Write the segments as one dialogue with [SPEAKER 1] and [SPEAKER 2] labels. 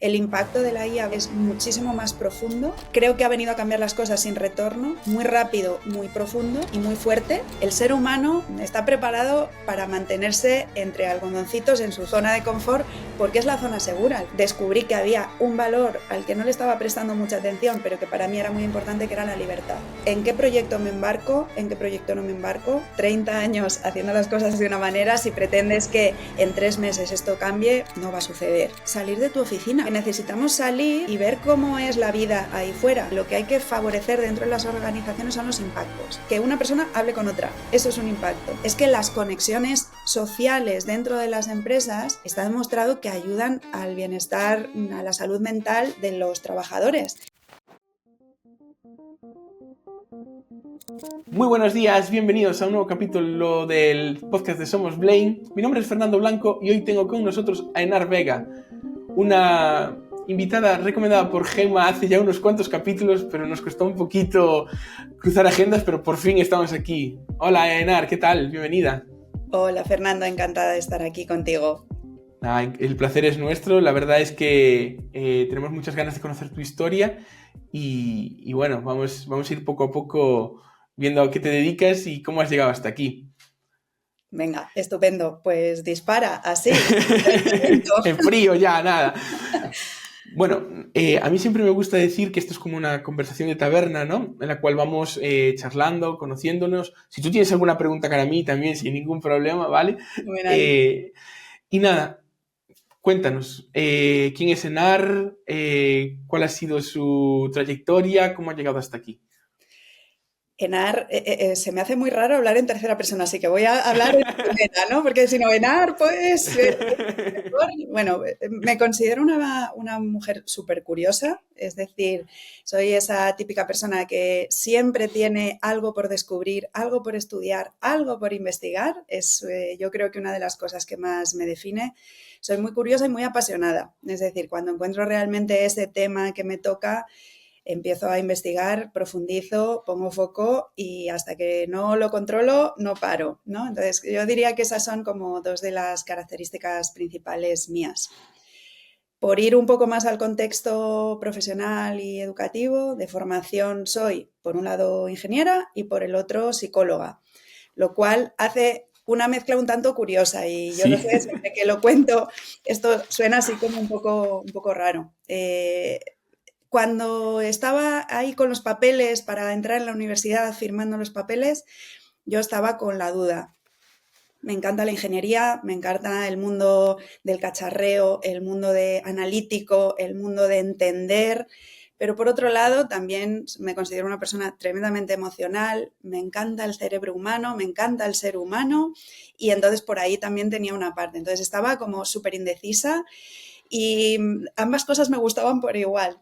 [SPEAKER 1] El impacto de la IA es muchísimo más profundo. Creo que ha venido a cambiar las cosas sin retorno, muy rápido, muy profundo y muy fuerte. El ser humano está preparado para mantenerse entre algodoncitos en su zona de confort porque es la zona segura. Descubrí que había un valor al que no le estaba prestando mucha atención, pero que para mí era muy importante, que era la libertad. ¿En qué proyecto me embarco? ¿En qué proyecto no me embarco? 30 años haciendo las cosas de una manera, si pretendes que en 3 meses esto cambie, no va a suceder. Salir de tu oficina. Necesitamos salir y ver cómo es la vida ahí fuera. Lo que hay que favorecer dentro de las organizaciones son los impactos. Que una persona hable con otra, eso es un impacto. Es que las conexiones sociales dentro de las empresas está demostrado que ayudan al bienestar, a la salud mental de los trabajadores.
[SPEAKER 2] Muy buenos días, bienvenidos a un nuevo capítulo del podcast de Somos Blaine. Mi nombre es Fernando Blanco y hoy tengo con nosotros a Enar Vega, una invitada recomendada por Gemma hace ya unos cuantos capítulos, pero nos costó un poquito cruzar agendas, pero por fin estamos aquí. Hola Enar, ¿qué tal? Bienvenida.
[SPEAKER 1] Hola Fernando, encantada de estar aquí contigo.
[SPEAKER 2] El placer es nuestro, la verdad es que tenemos muchas ganas de conocer tu historia y bueno, vamos a ir poco a poco viendo a qué te dedicas y cómo has llegado hasta aquí.
[SPEAKER 1] Venga, estupendo, pues dispara, así.
[SPEAKER 2] En frío ya, nada. Bueno, a mí siempre me gusta decir que esto es como una conversación de taberna, ¿no? En la cual vamos charlando, conociéndonos. Si tú tienes alguna pregunta para mí, también sin ningún problema, ¿vale? Y nada, cuéntanos, ¿quién es Enar? ¿Cuál ha sido su trayectoria? ¿Cómo ha llegado hasta aquí?
[SPEAKER 1] Enar, se me hace muy raro hablar en tercera persona, así que voy a hablar en primera, ¿no? Porque si no, Enar, pues... Bueno, me considero una mujer súper curiosa, es decir, soy esa típica persona que siempre tiene algo por descubrir, algo por estudiar, algo por investigar. Es, yo creo que una de las cosas que más me define. Soy muy curiosa y muy apasionada, es decir, cuando encuentro realmente ese tema que me toca, empiezo a investigar, profundizo, pongo foco y hasta que no lo controlo, no paro, ¿no? Entonces, yo diría que esas son como dos de las características principales mías. Por ir un poco más al contexto profesional y educativo, de formación soy, por un lado, ingeniera y por el otro, psicóloga, lo cual hace una mezcla un tanto curiosa y yo
[SPEAKER 2] Sí.
[SPEAKER 1] lo sé, siempre que lo cuento, esto suena así como un poco raro. Cuando estaba ahí con los papeles para entrar en la universidad firmando los papeles, yo estaba con la duda. Me encanta la ingeniería, me encanta el mundo del cacharreo, el mundo de analítico, el mundo de entender, pero por otro lado también me considero una persona tremendamente emocional, me encanta el cerebro humano, me encanta el ser humano y entonces por ahí también tenía una parte. Entonces estaba como súper indecisa y ambas cosas me gustaban por igual.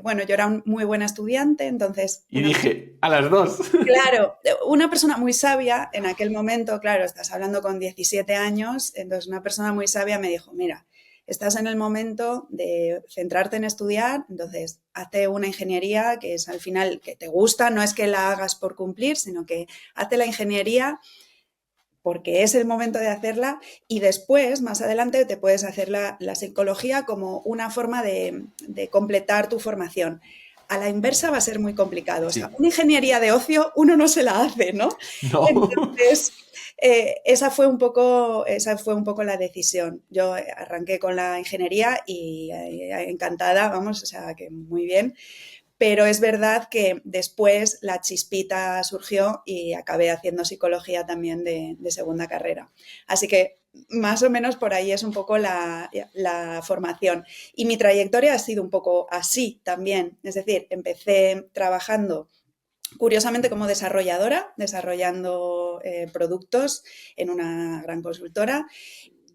[SPEAKER 1] Bueno, yo era muy buena estudiante, entonces...
[SPEAKER 2] Y dije, a las dos.
[SPEAKER 1] Claro, una persona muy sabia en aquel momento, claro, estás hablando con 17 años, entonces una persona muy sabia me dijo, mira, estás en el momento de centrarte en estudiar, entonces hazte una ingeniería que es al final que te gusta, no es que la hagas por cumplir, sino que hazte la ingeniería porque es el momento de hacerla y después, más adelante, te puedes hacer la psicología como una forma de completar tu formación. A la inversa va a ser muy complicado. O sea,
[SPEAKER 2] Sí.
[SPEAKER 1] una ingeniería de ocio uno no se la hace, ¿no?
[SPEAKER 2] No.
[SPEAKER 1] Entonces, esa fue un poco la decisión. Yo arranqué con la ingeniería y encantada, vamos, o sea, que muy bien. Pero es verdad que después la chispita surgió y acabé haciendo psicología también de segunda carrera. Así que más o menos por ahí es un poco la formación. Y mi trayectoria ha sido un poco así también. Es decir, empecé trabajando curiosamente como desarrolladora, desarrollando productos en una gran consultora.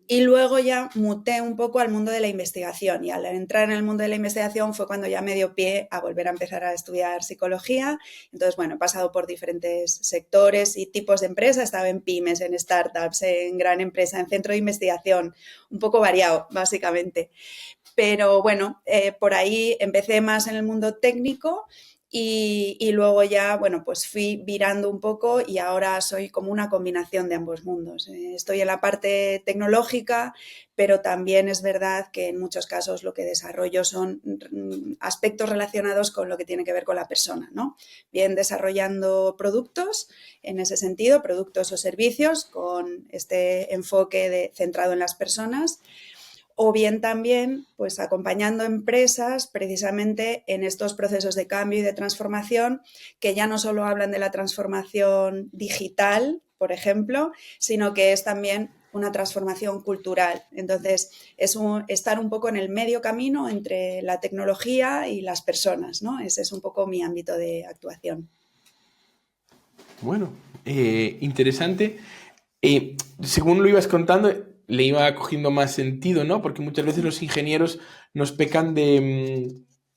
[SPEAKER 1] Y luego ya muté un poco al mundo de la investigación y al entrar en el mundo de la investigación fue cuando ya me dio pie a volver a empezar a estudiar psicología. Entonces, bueno, he pasado por diferentes sectores y tipos de empresas. He estado en pymes, en startups, en gran empresa, en centro de investigación, un poco variado, básicamente. Pero bueno, por ahí empecé más en el mundo técnico y luego ya, bueno, pues fui virando un poco y ahora soy como una combinación de ambos mundos. Estoy en la parte tecnológica, pero también es verdad que en muchos casos lo que desarrollo son aspectos relacionados con lo que tiene que ver con la persona, ¿no? Bien desarrollando productos, en ese sentido, productos o servicios con este enfoque centrado en las personas, o bien también pues acompañando empresas precisamente en estos procesos de cambio y de transformación que ya no solo hablan de la transformación digital, por ejemplo, sino que es también una transformación cultural. Entonces, estar un poco en el medio camino entre la tecnología y las personas, ¿no? Ese es un poco mi ámbito de actuación.
[SPEAKER 2] Bueno, interesante. Según lo ibas contando, le iba cogiendo más sentido, ¿no? Porque muchas veces los ingenieros nos pecan de,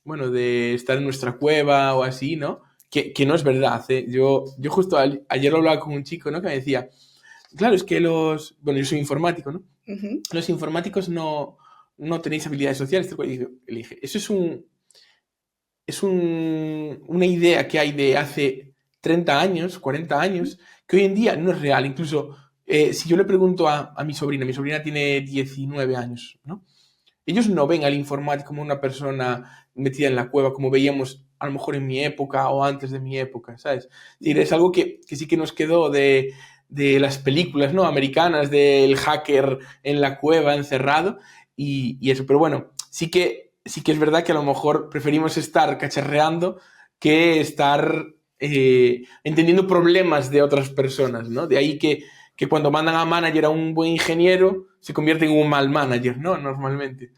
[SPEAKER 2] bueno, de estar en nuestra cueva o así, ¿no? Que no es verdad, ¿eh? Yo justo ayer lo hablaba con un chico, ¿no? Que me decía, claro, es que bueno, yo soy informático, ¿no?
[SPEAKER 1] Uh-huh.
[SPEAKER 2] Los informáticos no tenéis habilidades sociales. Y le dije, eso es una idea que hay de hace 30 años, 40 años, que hoy en día no es real. Incluso si yo le pregunto a mi sobrina tiene 19 años, ¿no? Ellos no ven al informático como una persona metida en la cueva, como veíamos a lo mejor en mi época o antes de mi época, ¿sabes? Es decir, es algo que sí que nos quedó de las películas, ¿no? Americanas, del hacker en la cueva encerrado y eso. Pero bueno, sí que es verdad que a lo mejor preferimos estar cacharreando que estar entendiendo problemas de otras personas, ¿no? De ahí que cuando mandan a manager a un buen ingeniero se convierte en un mal manager, ¿no? Normalmente.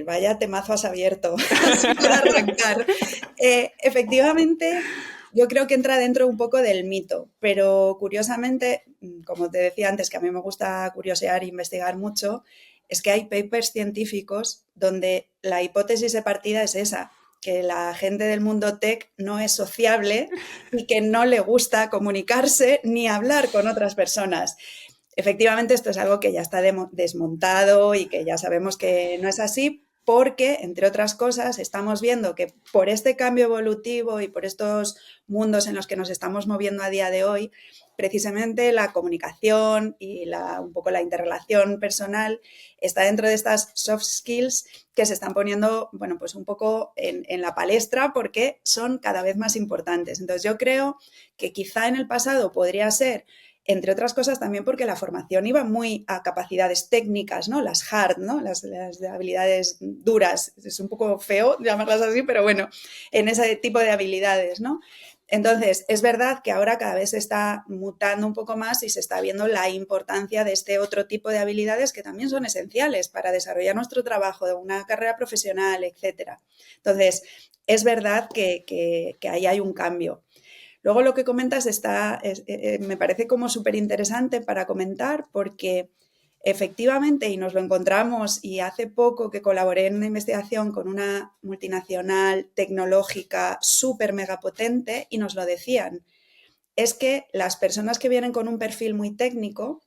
[SPEAKER 1] Vaya temazo has abierto, así para arrancar. Efectivamente, yo creo que entra dentro un poco del mito, pero curiosamente, como te decía antes, que a mí me gusta curiosear e investigar mucho, es que hay papers científicos donde la hipótesis de partida es esa, que la gente del mundo tech no es sociable y que no le gusta comunicarse ni hablar con otras personas. Efectivamente, esto es algo que ya está desmontado y que ya sabemos que no es así porque, entre otras cosas, estamos viendo que por este cambio evolutivo y por estos mundos en los que nos estamos moviendo a día de hoy, precisamente la comunicación y un poco la interrelación personal está dentro de estas soft skills que se están poniendo, bueno, pues un poco en la palestra porque son cada vez más importantes. Entonces, yo creo que quizá en el pasado podría ser, entre otras cosas también porque la formación iba muy a capacidades técnicas, ¿no? Las hard, ¿no? Las habilidades duras. Es un poco feo llamarlas así, pero bueno, en ese tipo de habilidades, ¿no? Entonces, es verdad que ahora cada vez se está mutando un poco más y se está viendo la importancia de este otro tipo de habilidades que también son esenciales para desarrollar nuestro trabajo, una carrera profesional, etcétera. Entonces, es verdad que ahí hay un cambio. Luego lo que comentas me parece como súper interesante para comentar porque efectivamente, y nos lo encontramos, y hace poco que colaboré en una investigación con una multinacional tecnológica súper mega potente y nos lo decían, es que las personas que vienen con un perfil muy técnico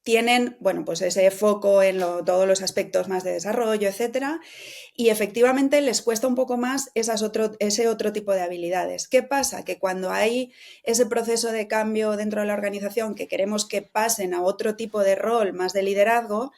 [SPEAKER 1] tienen, bueno, pues ese foco en todos los aspectos más de desarrollo, etcétera, y efectivamente les cuesta un poco más ese otro tipo de habilidades. ¿Qué pasa? Que cuando hay ese proceso de cambio dentro de la organización que queremos que pasen a otro tipo de rol más de liderazgo,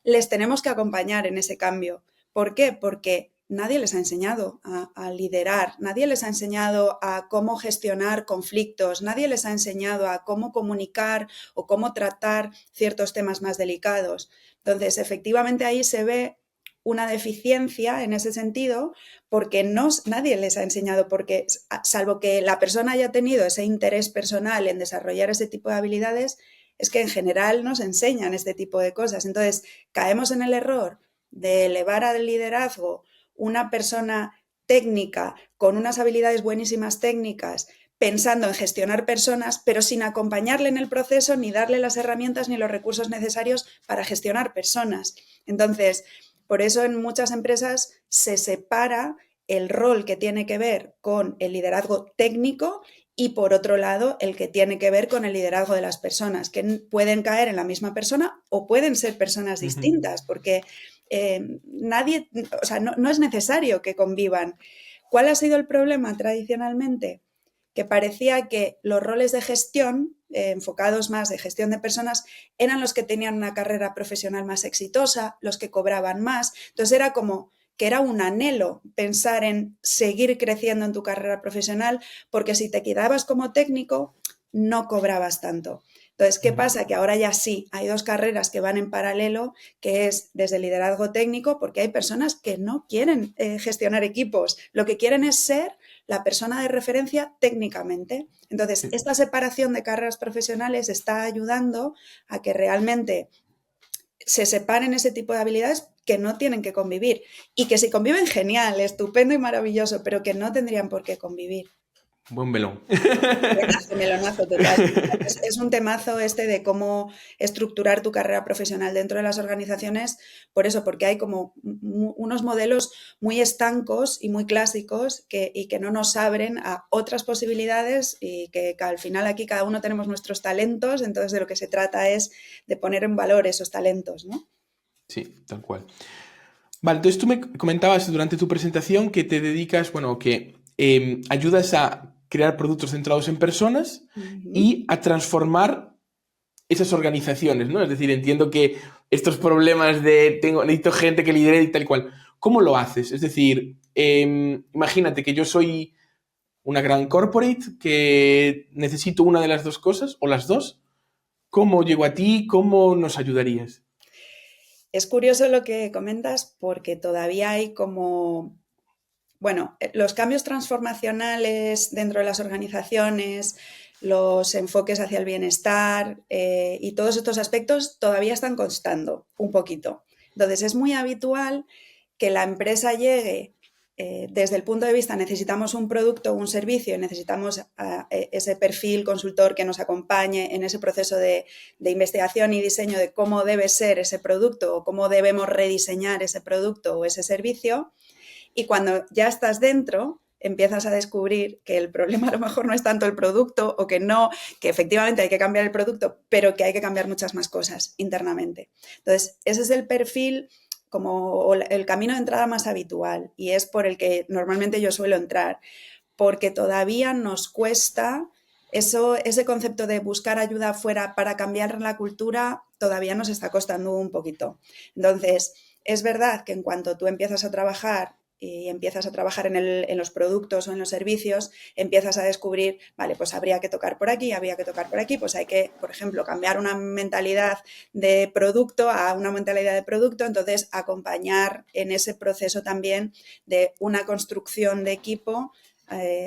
[SPEAKER 1] les tenemos que acompañar en ese cambio. ¿Por qué? Porque nadie les ha enseñado a liderar, nadie les ha enseñado a cómo gestionar conflictos, nadie les ha enseñado a cómo comunicar o cómo tratar ciertos temas más delicados. Entonces, efectivamente ahí se ve una deficiencia en ese sentido porque nadie les ha enseñado, porque salvo que la persona haya tenido ese interés personal en desarrollar ese tipo de habilidades, es que en general nos enseñan este tipo de cosas. Entonces, caemos en el error de elevar al liderazgo una persona técnica con unas habilidades buenísimas técnicas pensando en gestionar personas, pero sin acompañarle en el proceso ni darle las herramientas ni los recursos necesarios para gestionar personas. Entonces, por eso en muchas empresas se separa el rol que tiene que ver con el liderazgo técnico y por otro lado el que tiene que ver con el liderazgo de las personas, que pueden caer en la misma persona o pueden ser personas distintas, porque nadie, o sea, no es necesario que convivan. ¿Cuál ha sido el problema tradicionalmente? Que parecía que los roles de gestión, enfocados más de gestión de personas, eran los que tenían una carrera profesional más exitosa, los que cobraban más. Entonces era como que era un anhelo pensar en seguir creciendo en tu carrera profesional, porque si te quedabas como técnico, no cobrabas tanto. Entonces, ¿qué pasa? Que ahora ya sí, hay 2 carreras que van en paralelo, que es desde el liderazgo técnico, porque hay personas que no quieren gestionar equipos, lo que quieren es ser la persona de referencia técnicamente. Entonces, esta separación de carreras profesionales está ayudando a que realmente se separen ese tipo de habilidades que no tienen que convivir y que si conviven, genial, estupendo y maravilloso, pero que no tendrían por qué convivir.
[SPEAKER 2] Buen melón.
[SPEAKER 1] Melonazo total. Es un temazo este de cómo estructurar tu carrera profesional dentro de las organizaciones, por eso, porque hay como unos modelos muy estancos y muy clásicos y que no nos abren a otras posibilidades y que al final aquí cada uno tenemos nuestros talentos, entonces de lo que se trata es de poner en valor esos talentos, ¿no?
[SPEAKER 2] Sí, tal cual. Vale, entonces tú me comentabas durante tu presentación que te dedicas, bueno, que ayudas a crear productos centrados en personas y a transformar esas organizaciones, ¿no? Es decir, entiendo que estos problemas de necesito gente que lidere y tal cual, ¿cómo lo haces? Es decir, imagínate que yo soy una gran corporate que necesito una de las 2 cosas o las 2. ¿Cómo llego a ti? ¿Cómo nos ayudarías?
[SPEAKER 1] Es curioso lo que comentas porque todavía hay como, bueno, los cambios transformacionales dentro de las organizaciones, los enfoques hacia el bienestar y todos estos aspectos todavía están costando un poquito. Entonces es muy habitual que la empresa llegue desde el punto de vista, necesitamos un producto o un servicio y necesitamos ese perfil consultor que nos acompañe en ese proceso de investigación y diseño de cómo debe ser ese producto o cómo debemos rediseñar ese producto o ese servicio. Y cuando ya estás dentro, empiezas a descubrir que el problema a lo mejor no es tanto el producto o que no, que efectivamente hay que cambiar el producto, pero que hay que cambiar muchas más cosas internamente. Entonces, ese es el perfil como el camino de entrada más habitual y es por el que normalmente yo suelo entrar, porque todavía nos cuesta ese concepto de buscar ayuda afuera para cambiar la cultura, todavía nos está costando un poquito. Entonces, es verdad que en cuanto tú empiezas a trabajar y empiezas a trabajar en los productos o en los servicios, empiezas a descubrir, vale, pues habría que tocar por aquí, habría que tocar por aquí, pues hay que, por ejemplo, cambiar una mentalidad de producto a una mentalidad de producto, entonces acompañar en ese proceso también de una construcción de equipo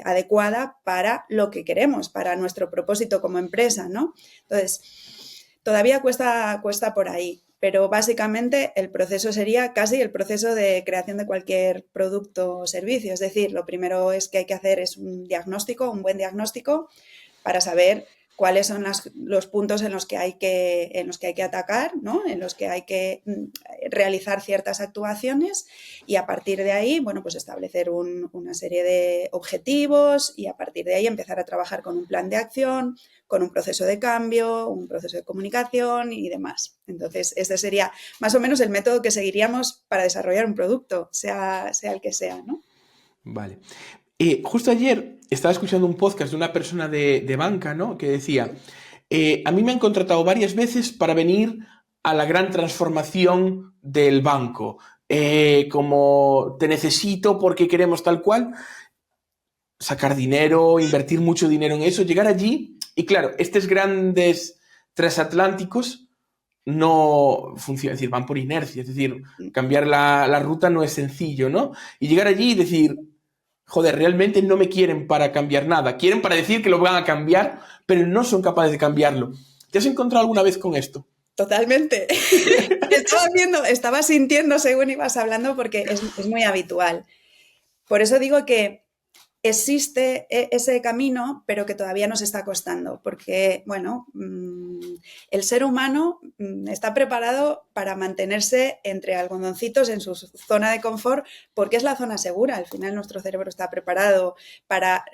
[SPEAKER 1] adecuada para lo que queremos, para nuestro propósito como empresa, ¿no? Entonces, todavía cuesta por ahí. Pero básicamente el proceso sería casi el proceso de creación de cualquier producto o servicio. Es decir, lo primero que hay que hacer es un diagnóstico, un buen diagnóstico, para saber cuáles son los puntos en los que hay que atacar, ¿no? En los que hay que realizar ciertas actuaciones y a partir de ahí, bueno, pues establecer una serie de objetivos y a partir de ahí empezar a trabajar con un plan de acción, con un proceso de cambio, un proceso de comunicación y demás. Entonces, este sería más o menos el método que seguiríamos para desarrollar un producto, sea el que sea, ¿no?
[SPEAKER 2] Vale. Justo ayer estaba escuchando un podcast de una persona de banca, ¿no? Que decía, a mí me han contratado varias veces para venir a la gran transformación del banco. Como te necesito porque queremos tal cual, sacar dinero, invertir mucho dinero en eso, llegar allí y claro, estos grandes transatlánticos no funcionan, es decir, van por inercia, es decir, cambiar la ruta no es sencillo, ¿no? Y llegar allí y decir, joder, realmente no me quieren para cambiar nada, quieren para decir que lo van a cambiar, pero no son capaces de cambiarlo. ¿Te has encontrado alguna vez con esto?
[SPEAKER 1] Totalmente. Estaba sintiendo según ibas hablando porque es muy habitual. Por eso digo que existe ese camino, pero que todavía nos está costando, porque, bueno, el ser humano está preparado para mantenerse entre algodoncitos en su zona de confort, porque es la zona segura. Al final nuestro cerebro está preparado para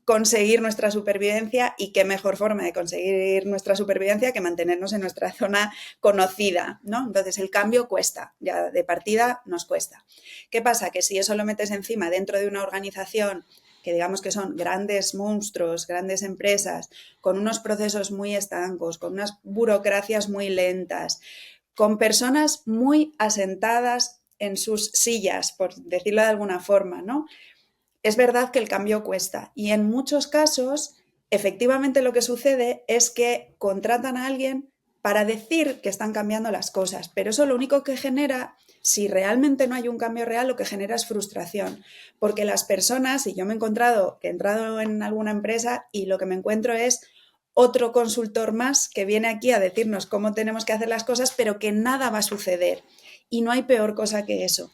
[SPEAKER 1] conseguir nuestra supervivencia, y qué mejor forma de conseguir nuestra supervivencia que mantenernos en nuestra zona conocida, ¿no? Entonces el cambio cuesta, ya de partida nos cuesta. ¿Qué pasa? Que si eso lo metes encima dentro de una organización que digamos que son grandes monstruos, grandes empresas, con unos procesos muy estancos, con unas burocracias muy lentas, con personas muy asentadas en sus sillas, por decirlo de alguna forma, ¿no? Es verdad que el cambio cuesta, y en muchos casos, efectivamente lo que sucede es que contratan a alguien para decir que están cambiando las cosas, pero eso lo único que genera, si realmente no hay un cambio real, lo que genera es frustración, porque las personas, y yo me he encontrado, que he entrado en alguna empresa y lo que me encuentro es otro consultor más que viene aquí a decirnos cómo tenemos que hacer las cosas, pero que nada va a suceder. Y no hay peor cosa que eso,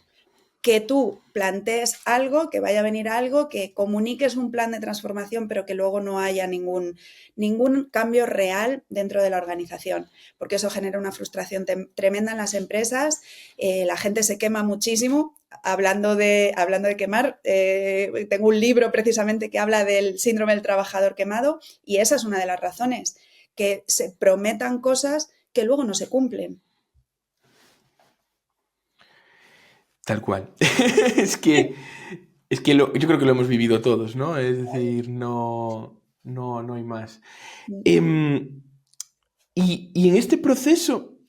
[SPEAKER 1] que tú plantees algo, que vaya a venir algo, que comuniques un plan de transformación, pero que luego no haya ningún cambio real dentro de la organización, porque eso genera una frustración tremenda en las empresas. La gente se quema muchísimo. Hablando de quemar, tengo un libro precisamente que habla del síndrome del trabajador quemado, y esa es una de las razones, que se prometan cosas que luego no se cumplen.
[SPEAKER 2] Tal cual. Yo creo que lo hemos vivido todos, ¿no? Es decir, no hay más. Em, y en este proceso,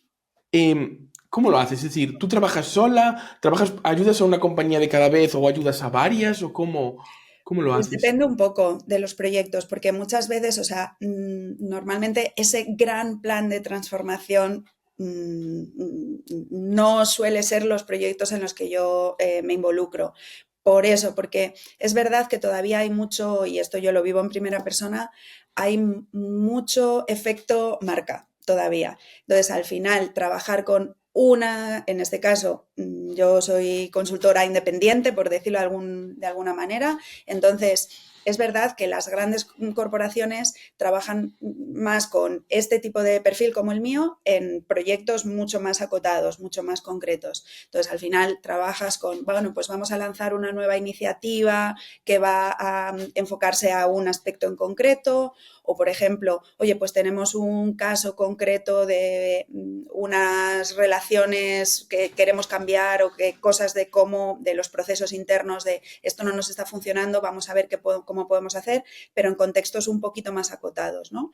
[SPEAKER 2] ¿cómo lo haces? Es decir, ¿tú trabajas sola? ¿Ayudas a una compañía de cada vez o ayudas a varias? ¿O cómo lo
[SPEAKER 1] Pues
[SPEAKER 2] haces?
[SPEAKER 1] depende un poco de los proyectos, porque muchas veces, o sea, normalmente ese gran plan de transformación no suele ser los proyectos en los que yo me involucro. Por eso, porque es verdad que todavía hay mucho, y esto yo lo vivo en primera persona, hay mucho efecto marca todavía. Entonces, al final, trabajar con una, en este caso, yo soy consultora independiente, por decirlo de alguna manera. Entonces, es verdad que las grandes corporaciones trabajan más con este tipo de perfil como el mío en proyectos mucho más acotados, mucho más concretos. Entonces, al final trabajas con, bueno, pues vamos a lanzar una nueva iniciativa que va a enfocarse a un aspecto en concreto, o, por ejemplo, oye, pues tenemos un caso concreto de unas relaciones que queremos cambiar, o que cosas de cómo, de los procesos internos, de esto no nos está funcionando, vamos a ver cómo podemos hacer, pero en contextos un poquito más acotados, ¿no?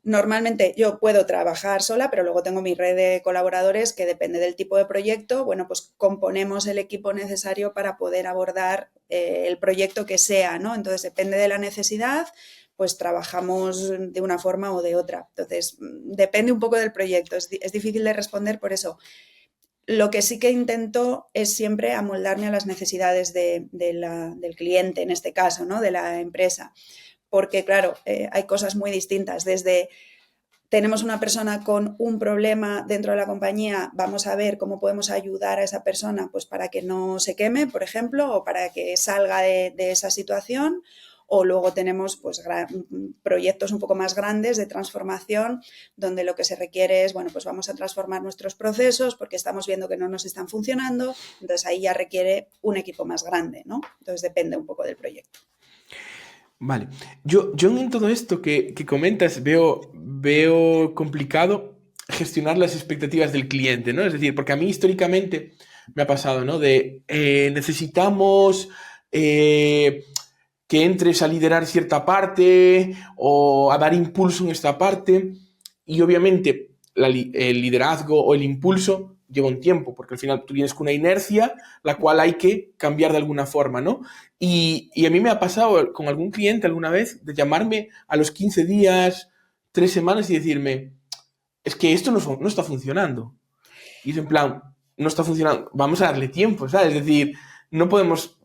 [SPEAKER 1] Normalmente yo puedo trabajar sola, pero luego tengo mi red de colaboradores que, depende del tipo de proyecto, bueno, pues componemos el equipo necesario para poder abordar el proyecto que sea, ¿no? Entonces, depende de la necesidad, pues trabajamos de una forma o de otra. Entonces, depende un poco del proyecto. Es difícil de responder por eso. Lo que sí que intento es siempre amoldarme a las necesidades del cliente, en este caso, ¿no? De la empresa. Porque, claro, hay cosas muy distintas. Desde tenemos una persona con un problema dentro de la compañía, vamos a ver cómo podemos ayudar a esa persona, pues para que no se queme, por ejemplo, o para que salga de esa situación. O luego tenemos pues proyectos un poco más grandes de transformación, donde lo que se requiere es, bueno, pues vamos a transformar nuestros procesos porque estamos viendo que no nos están funcionando. Entonces ahí ya requiere un equipo más grande, ¿no? Entonces depende un poco del proyecto.
[SPEAKER 2] Vale. Yo en todo esto que comentas veo complicado gestionar las expectativas del cliente, ¿no? Es decir, porque a mí históricamente me ha pasado, ¿no? Necesitamos que entres a liderar cierta parte o a dar impulso en esta parte, y obviamente el liderazgo o el impulso lleva un tiempo, porque al final tú vienes con una inercia la cual hay que cambiar de alguna forma, ¿no? Y a mí me ha pasado con algún cliente alguna vez de llamarme a los 15 días, 3 semanas y decirme, es que esto no está funcionando. Y es en plan, no está funcionando, vamos a darle tiempo, ¿sabes? Es decir, no podemos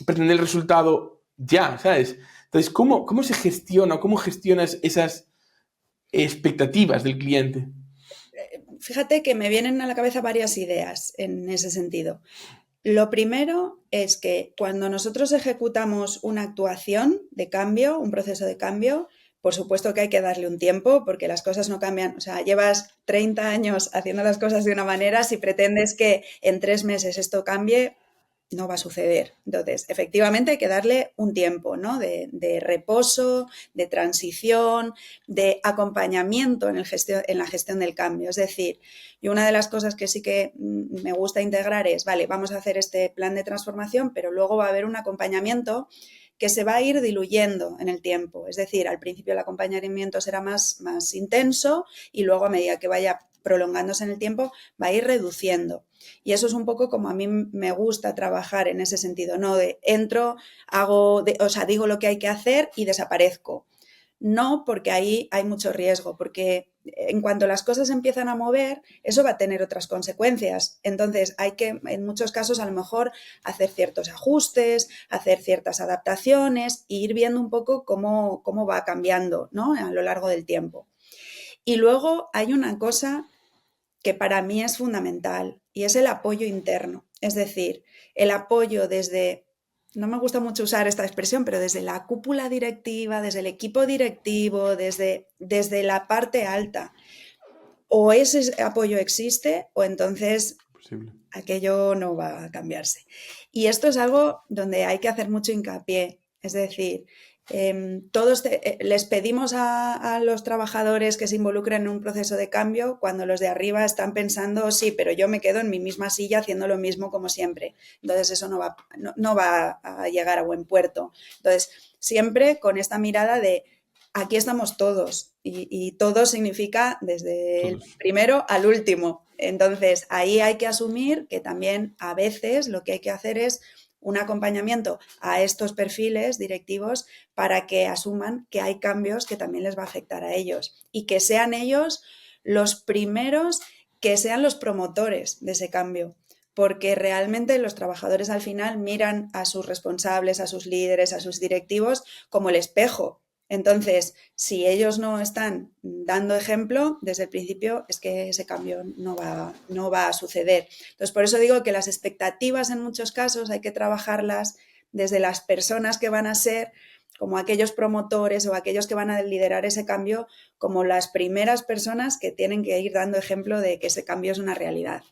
[SPEAKER 2] pretender el resultado ya, ¿sabes? Entonces, ¿cómo se gestiona, cómo gestionas esas expectativas del cliente?
[SPEAKER 1] Fíjate que me vienen a la cabeza varias ideas en ese sentido. Lo primero es que cuando nosotros ejecutamos una actuación de cambio, un proceso de cambio, por supuesto que hay que darle un tiempo porque las cosas no cambian. O sea, llevas 30 años haciendo las cosas de una manera, si pretendes que en 3 meses esto cambie, no va a suceder. Entonces, efectivamente hay que darle un tiempo, ¿no? De reposo, de transición, de acompañamiento en la gestión del cambio. Es decir, y una de las cosas que sí que me gusta integrar es, vale, vamos a hacer este plan de transformación, pero luego va a haber un acompañamiento que se va a ir diluyendo en el tiempo. Es decir, al principio el acompañamiento será más intenso y luego a medida que vaya prolongándose en el tiempo va a ir reduciendo. Y eso es un poco como a mí me gusta trabajar en ese sentido, no de entro, digo lo que hay que hacer y desaparezco. No, porque ahí hay mucho riesgo, porque en cuanto las cosas empiezan a mover, eso va a tener otras consecuencias. Entonces hay que, en muchos casos, a lo mejor hacer ciertos ajustes, hacer ciertas adaptaciones e ir viendo un poco cómo va cambiando, ¿no? A lo largo del tiempo. Y luego hay una cosa que para mí es fundamental y es el apoyo interno. Es decir, el apoyo desde, no me gusta mucho usar esta expresión, pero desde la cúpula directiva, desde el equipo directivo, desde la parte alta. O ese apoyo existe o entonces aquello no va a cambiarse. Y esto es algo donde hay que hacer mucho hincapié. Es decir, todos les pedimos a los trabajadores que se involucren en un proceso de cambio cuando los de arriba están pensando, sí, pero yo me quedo en mi misma silla haciendo lo mismo como siempre. Entonces eso no va a llegar a buen puerto. Entonces, siempre con esta mirada de aquí estamos todos y todo significa desde el primero al último. Entonces, ahí hay que asumir que también a veces lo que hay que hacer es un acompañamiento a estos perfiles directivos para que asuman que hay cambios que también les va a afectar a ellos y que sean ellos los primeros, que sean los promotores de ese cambio, porque realmente los trabajadores al final miran a sus responsables, a sus líderes, a sus directivos como el espejo. Entonces, si ellos no están dando ejemplo desde el principio, es que ese cambio no va a suceder. Entonces, por eso digo que las expectativas en muchos casos hay que trabajarlas desde las personas que van a ser como aquellos promotores o aquellos que van a liderar ese cambio, como las primeras personas que tienen que ir dando ejemplo de que ese cambio es una realidad.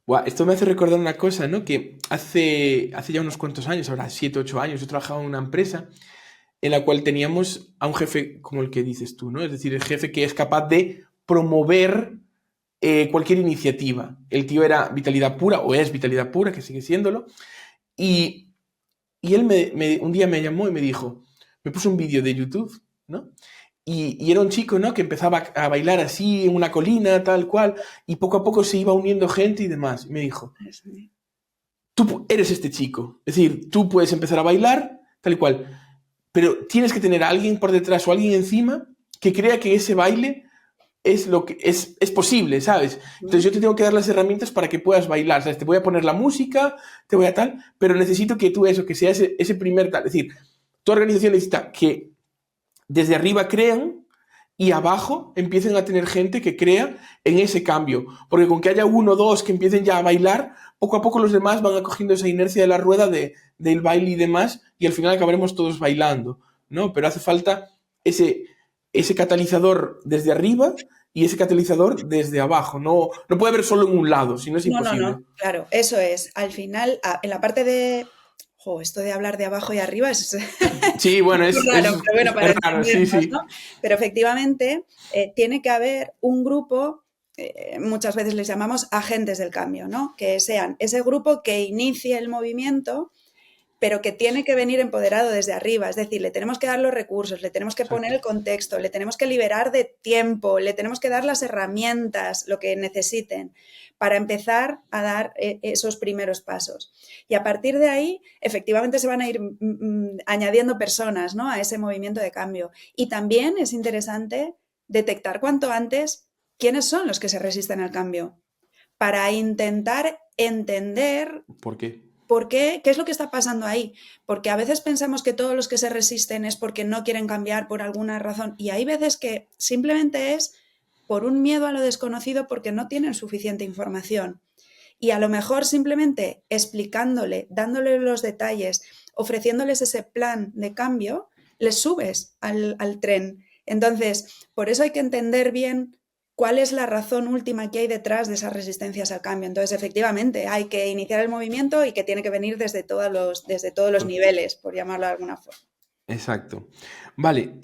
[SPEAKER 2] Buah, esto me hace recordar una cosa, ¿no? Que hace ya unos cuantos años, ahora 7, 8 años, yo trabajaba en una empresa en la cual teníamos a un jefe como el que dices tú, ¿no? Es decir, el jefe que es capaz de promover cualquier iniciativa. El tío era vitalidad pura, o es vitalidad pura, que sigue siéndolo, y él un día me llamó y me dijo, me puso un vídeo de YouTube, ¿no? Y era un chico, ¿no? Que empezaba a bailar así en una colina, tal cual, y poco a poco se iba uniendo gente y demás. Y me dijo, tú eres este chico, es decir, tú puedes empezar a bailar, tal y cual, pero tienes que tener a alguien por detrás o alguien encima que crea que ese baile es lo que es posible, ¿sabes? Entonces yo te tengo que dar las herramientas para que puedas bailar, ¿sabes? Te voy a poner la música, te voy a tal, pero necesito que tú que sea ese primer tal. Es decir, tu organización necesita que desde arriba crean y abajo empiecen a tener gente que crea en ese cambio. Porque con que haya uno o dos que empiecen ya a bailar, poco a poco los demás van acogiendo esa inercia de la rueda del baile y demás, y al final acabaremos todos bailando, ¿no? Pero hace falta ese catalizador desde arriba y ese catalizador desde abajo. No puede haber solo en un lado, si no es imposible.
[SPEAKER 1] No, claro, eso es. Al final, en la parte de... esto de hablar de abajo y arriba es...
[SPEAKER 2] Sí, bueno, es
[SPEAKER 1] raro, pero bueno, para
[SPEAKER 2] raro, sí.
[SPEAKER 1] ¿no? Pero efectivamente tiene que haber un grupo, muchas veces les llamamos agentes del cambio, ¿no? Que sean ese grupo que inicie el movimiento, pero que tiene que venir empoderado desde arriba. Es decir, le tenemos que dar los recursos, le tenemos que poner el contexto, le tenemos que liberar de tiempo, le tenemos que dar las herramientas, lo que necesiten, para empezar a dar esos primeros pasos. Y a partir de ahí, efectivamente, se van a ir añadiendo personas, ¿no? A ese movimiento de cambio. Y también es interesante detectar cuanto antes quiénes son los que se resisten al cambio, para intentar entender...
[SPEAKER 2] ¿Por qué?
[SPEAKER 1] ¿Por qué? ¿Qué es lo que está pasando ahí? Porque a veces pensamos que todos los que se resisten es porque no quieren cambiar por alguna razón, y hay veces que simplemente es por un miedo a lo desconocido, porque no tienen suficiente información. Y a lo mejor simplemente explicándole, dándole los detalles, ofreciéndoles ese plan de cambio, les subes al tren. Entonces, por eso hay que entender bien cuál es la razón última que hay detrás de esas resistencias al cambio. Entonces, efectivamente, hay que iniciar el movimiento y que tiene que venir desde todos los niveles, por llamarlo de alguna forma.
[SPEAKER 2] Exacto. Vale,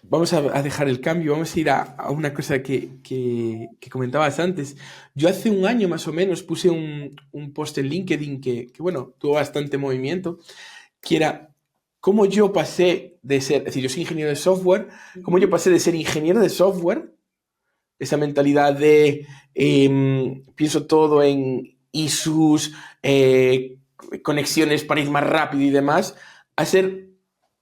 [SPEAKER 2] vamos a dejar el cambio, vamos a ir a una cosa que comentabas antes. Yo hace un año más o menos puse un post en LinkedIn que, bueno, tuvo bastante movimiento, que era cómo yo pasé de ser, es decir, yo soy ingeniero de software, cómo yo pasé de ser ingeniero de software, esa mentalidad de pienso todo en issues, conexiones para ir más rápido y demás, a ser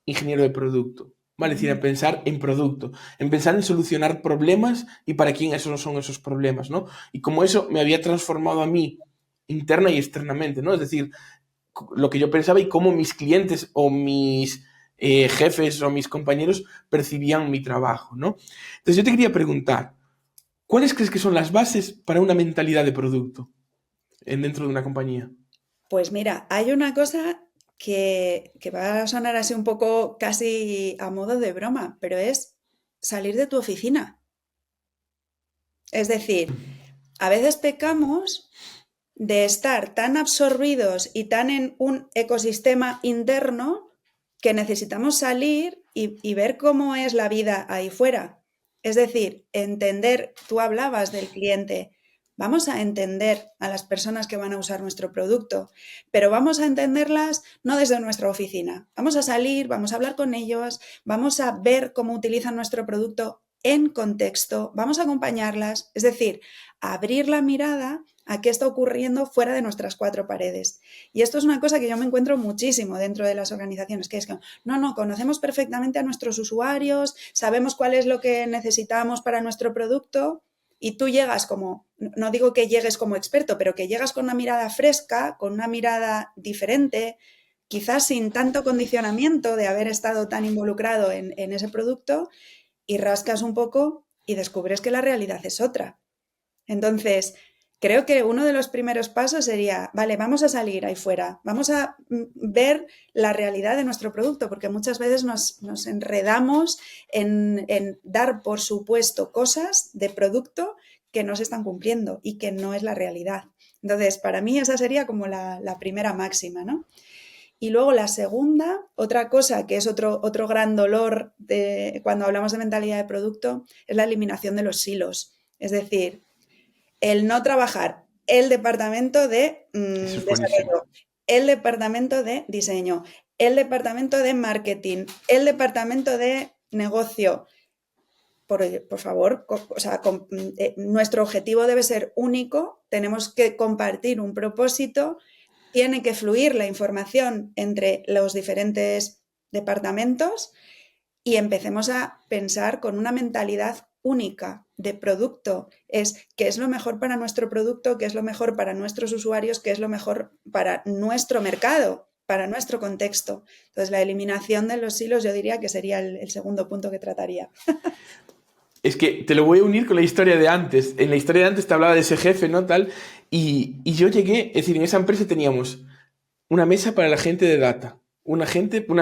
[SPEAKER 2] ingeniero de producto. ¿Vale? Es decir, a pensar en producto, en pensar en solucionar problemas y para quién esos son esos problemas, ¿no? Y como eso me había transformado a mí interna y externamente, ¿no? Es decir, lo que yo pensaba y cómo mis clientes o mis jefes o mis compañeros percibían mi trabajo, ¿no? Entonces yo te quería preguntar, ¿cuáles crees que son las bases para una mentalidad de producto dentro de una compañía?
[SPEAKER 1] Pues mira, hay una cosa que va a sonar así un poco casi a modo de broma, pero es salir de tu oficina. Es decir, a veces pecamos de estar tan absorbidos y tan en un ecosistema interno que necesitamos salir y ver cómo es la vida ahí fuera. Es decir, entender, tú hablabas del cliente, vamos a entender a las personas que van a usar nuestro producto, pero vamos a entenderlas no desde nuestra oficina. Vamos a salir, vamos a hablar con ellos, vamos a ver cómo utilizan nuestro producto en contexto, vamos a acompañarlas, es decir, abrir la mirada a qué está ocurriendo fuera de nuestras cuatro paredes. Y esto es una cosa que yo me encuentro muchísimo dentro de las organizaciones, que es que no, conocemos perfectamente a nuestros usuarios, sabemos cuál es lo que necesitamos para nuestro producto y tú llegas como, no digo que llegues como experto, pero que llegas con una mirada fresca, con una mirada diferente, quizás sin tanto condicionamiento de haber estado tan involucrado en ese producto y rascas un poco y descubres que la realidad es otra. Entonces, creo que uno de los primeros pasos sería, vale, vamos a salir ahí fuera, vamos a ver la realidad de nuestro producto, porque muchas veces nos enredamos en dar por supuesto cosas de producto que no se están cumpliendo y que no es la realidad. Entonces, para mí esa sería como la primera máxima, ¿no? Y luego la segunda, otra cosa que es otro gran dolor cuando hablamos de mentalidad de producto, es la eliminación de los silos. Es decir, el no trabajar el departamento de desarrollo, el departamento de diseño, el departamento de marketing, el departamento de negocio. Por favor, o sea, nuestro objetivo debe ser único, tenemos que compartir un propósito, tiene que fluir la información entre los diferentes departamentos y empecemos a pensar con una mentalidad única de producto. Es qué es lo mejor para nuestro producto, qué es lo mejor para nuestros usuarios, qué es lo mejor para nuestro mercado, para nuestro contexto. Entonces, la eliminación de los silos yo diría que sería el segundo punto que trataría.
[SPEAKER 2] Es que te lo voy a unir con la historia de antes. En la historia de antes te hablaba de ese jefe, ¿no? Tal, y yo llegué, es decir, en esa empresa teníamos una mesa para la gente de data, una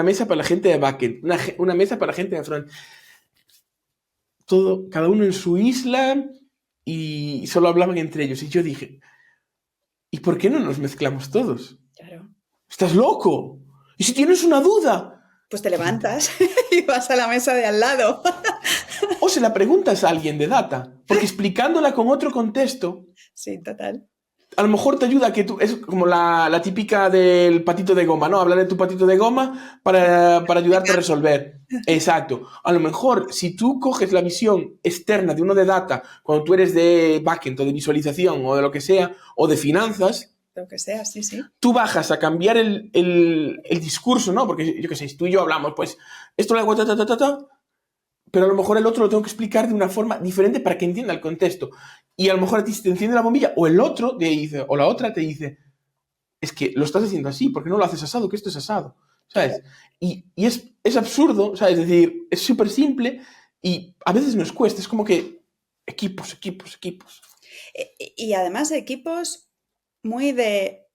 [SPEAKER 2] mesa para la gente de backend, una mesa para la gente de front. Todo, cada uno en su isla y solo hablaban entre ellos. Y yo dije, ¿y por qué no nos mezclamos todos?
[SPEAKER 1] Claro.
[SPEAKER 2] ¿Estás loco? ¿Y si tienes una duda?
[SPEAKER 1] Pues te levantas y vas a la mesa de al lado.
[SPEAKER 2] O se la preguntas a alguien de data, porque explicándola con otro contexto.
[SPEAKER 1] Sí, total.
[SPEAKER 2] A lo mejor te ayuda que tú, es como la típica del patito de goma, ¿no? Hablar de tu patito de goma para ayudarte a resolver. Exacto. A lo mejor, si tú coges la visión externa de uno de data, cuando tú eres de backend o de visualización o de lo que sea, o de finanzas,
[SPEAKER 1] lo que sea, sí, sí.
[SPEAKER 2] Tú bajas a cambiar el discurso, ¿no? Porque yo qué sé, si tú y yo hablamos, pues esto lo hago pero a lo mejor el otro lo tengo que explicar de una forma diferente para que entienda el contexto. Y a lo mejor a ti se te enciende la bombilla, o el otro te dice, o la otra te dice, es que lo estás haciendo así, ¿por qué no lo haces asado? Que esto es asado, ¿sabes? Y es absurdo, ¿sabes? Es decir, es súper simple y a veces nos cuesta, es como que Equipos.
[SPEAKER 1] Y además equipos muy de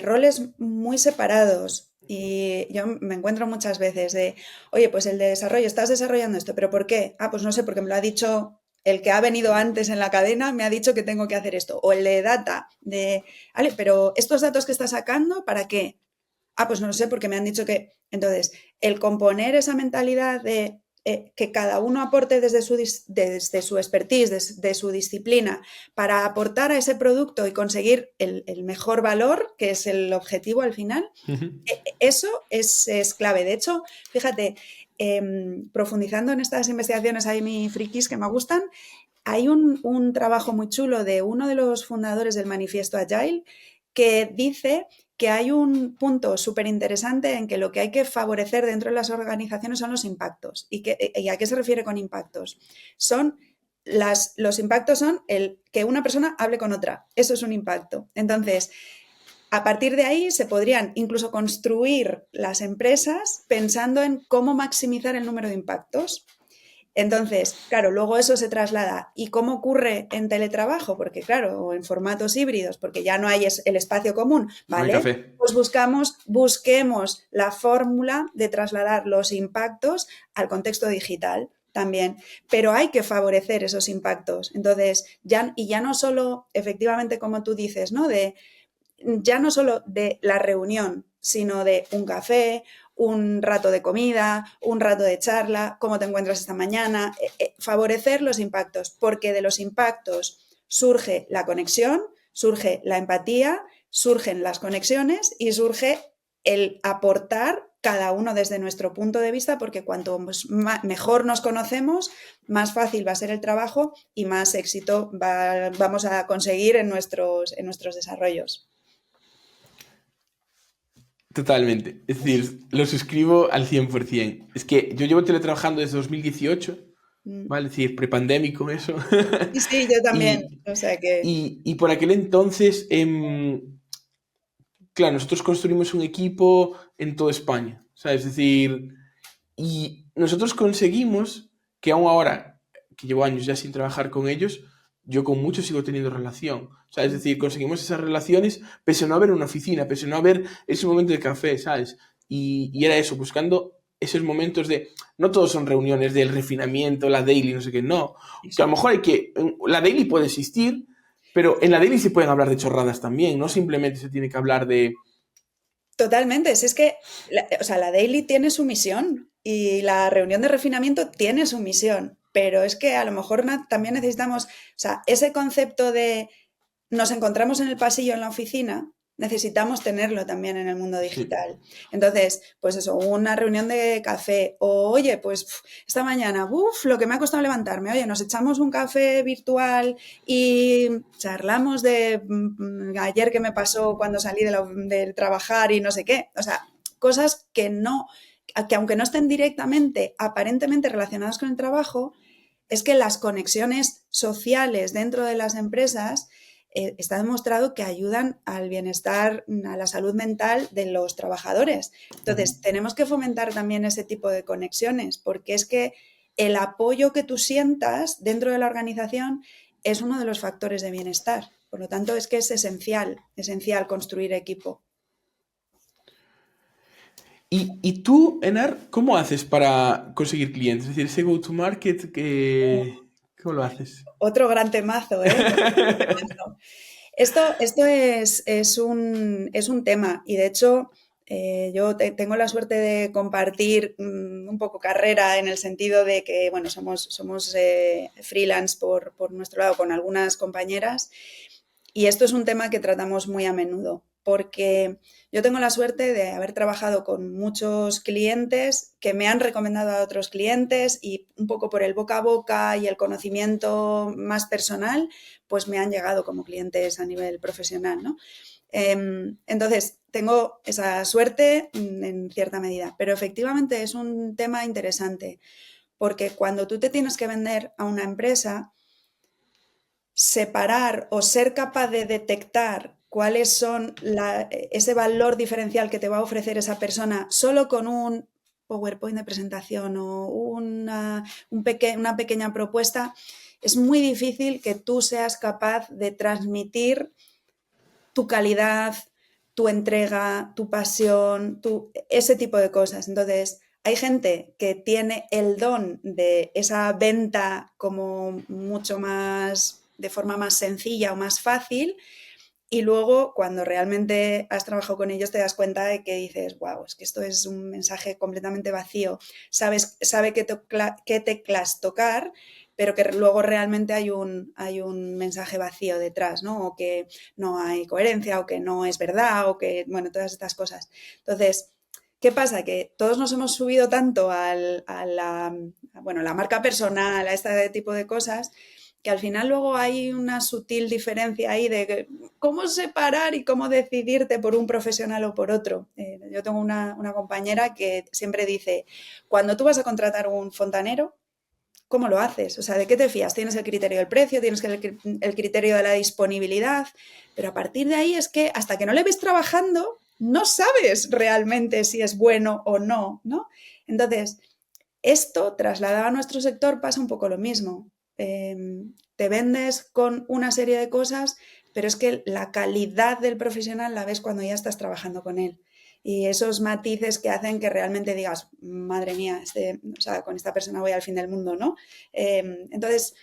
[SPEAKER 1] roles muy separados. Y yo me encuentro muchas veces de, oye, pues el de desarrollo, estás desarrollando esto, ¿pero por qué? Ah, pues no sé, porque me lo ha dicho el que ha venido antes en la cadena, me ha dicho que tengo que hacer esto. O el de data, de, vale, pero estos datos que estás sacando, ¿para qué? Ah, pues no lo sé, porque me han dicho que... Entonces, el componer esa mentalidad de que cada uno aporte desde su expertise, desde su disciplina, para aportar a ese producto y conseguir el mejor valor, que es el objetivo al final, eso es clave. De hecho, fíjate, profundizando en estas investigaciones, hay mis frikis que me gustan, hay un trabajo muy chulo de uno de los fundadores del manifiesto Agile que dice que hay un punto súper interesante en que lo que hay que favorecer dentro de las organizaciones son los impactos. ¿Y a qué se refiere con impactos? Los impactos son el que una persona hable con otra. Eso es un impacto. Entonces, a partir de ahí se podrían incluso construir las empresas pensando en cómo maximizar el número de impactos. Entonces, claro, luego eso se traslada. ¿Y cómo ocurre en teletrabajo? Porque, claro, o en formatos híbridos, porque ya no hay el espacio común,
[SPEAKER 2] No hay
[SPEAKER 1] ¿vale?
[SPEAKER 2] café.
[SPEAKER 1] Pues busquemos la fórmula de trasladar los impactos al contexto digital también. Pero hay que favorecer esos impactos. Entonces, ya no solo, efectivamente, como tú dices, ¿no? Ya no solo de la reunión, sino de un café, un rato de comida, un rato de charla, cómo te encuentras esta mañana, favorecer los impactos, porque de los impactos surge la conexión, surge la empatía, surgen las conexiones y surge el aportar cada uno desde nuestro punto de vista, porque cuanto mejor nos conocemos, más fácil va a ser el trabajo y más éxito vamos a conseguir en nuestros desarrollos.
[SPEAKER 2] Totalmente. Es decir, lo suscribo al 100%. Es que yo llevo teletrabajando desde 2018, ¿vale? Es decir, prepandémico eso.
[SPEAKER 1] Sí, sí, yo también.
[SPEAKER 2] y,
[SPEAKER 1] O sea que...
[SPEAKER 2] y por aquel entonces, claro, nosotros construimos un equipo en toda España, ¿sabes? Es decir, y nosotros conseguimos que aún ahora, que llevo años ya sin trabajar con ellos, yo con muchos sigo teniendo relación. O sea, es decir, conseguimos esas relaciones pese a no haber una oficina, pese a no haber ese momento de café, ¿sabes? Y era eso, buscando esos momentos de... No todos son reuniones del refinamiento, la daily, no sé qué, no. Que a lo mejor hay que... La daily puede existir, pero en la daily se pueden hablar de chorradas también, no simplemente se tiene que hablar de...
[SPEAKER 1] Totalmente, es que la daily tiene su misión y la reunión de refinamiento tiene su misión, pero es que a lo mejor también necesitamos, o sea, ese concepto de nos encontramos en el pasillo en la oficina, necesitamos tenerlo también en el mundo
[SPEAKER 2] Sí.
[SPEAKER 1] digital. Entonces, pues eso, una reunión de café o, oye, pues esta mañana, lo que me ha costado levantarme, oye, nos echamos un café virtual y charlamos de ayer que me pasó cuando salí del trabajar y no sé qué. O sea, cosas que aunque no estén directamente, aparentemente relacionadas con el trabajo, es que las conexiones sociales dentro de las empresas está demostrado que ayudan al bienestar, a la salud mental de los trabajadores. Entonces, tenemos que fomentar también ese tipo de conexiones, porque es que el apoyo que tú sientas dentro de la organización es uno de los factores de bienestar. Por lo tanto, es que es esencial construir equipo.
[SPEAKER 2] Y tú, Enar, ¿cómo haces para conseguir clientes? Es decir, ese go-to-market, ¿cómo lo haces?
[SPEAKER 1] Otro gran temazo, ¿eh? Esto es un tema y de hecho yo tengo la suerte de compartir un poco carrera en el sentido de que, bueno, somos freelance por nuestro lado con algunas compañeras y esto es un tema que tratamos muy a menudo porque yo tengo la suerte de haber trabajado con muchos clientes que me han recomendado a otros clientes y un poco por el boca a boca y el conocimiento más personal, pues me han llegado como clientes a nivel profesional, ¿no? Entonces, tengo esa suerte en cierta medida, pero efectivamente es un tema interesante porque cuando tú te tienes que vender a una empresa, separar o ser capaz de detectar cuáles son ese valor diferencial que te va a ofrecer esa persona solo con un PowerPoint de presentación o una pequeña propuesta es muy difícil que tú seas capaz de transmitir tu calidad, tu entrega, tu pasión, ese tipo de cosas. Entonces, hay gente que tiene el don de esa venta como mucho más, de forma más sencilla o más fácil, y luego cuando realmente has trabajado con ellos te das cuenta de que dices, wow, es que esto es un mensaje completamente vacío. Sabe qué teclas tocar, pero que luego realmente hay un mensaje vacío detrás, ¿no? O que no hay coherencia, o que no es verdad, o que, bueno, todas estas cosas. Entonces, ¿qué pasa? Que todos nos hemos subido tanto a la marca personal, a este tipo de cosas, que al final luego hay una sutil diferencia ahí de cómo separar y cómo decidirte por un profesional o por otro. Yo tengo una compañera que siempre dice, cuando tú vas a contratar un fontanero, ¿cómo lo haces? O sea, ¿de qué te fías? Tienes el criterio del precio, tienes el criterio de la disponibilidad, pero a partir de ahí es que hasta que no le ves trabajando, no sabes realmente si es bueno o no, ¿no? Entonces, esto trasladado a nuestro sector pasa un poco lo mismo. Te vendes con una serie de cosas, pero es que la calidad del profesional la ves cuando ya estás trabajando con él. Y esos matices que hacen que realmente digas, madre mía, o sea, con esta persona voy al fin del mundo, ¿no? Entonces,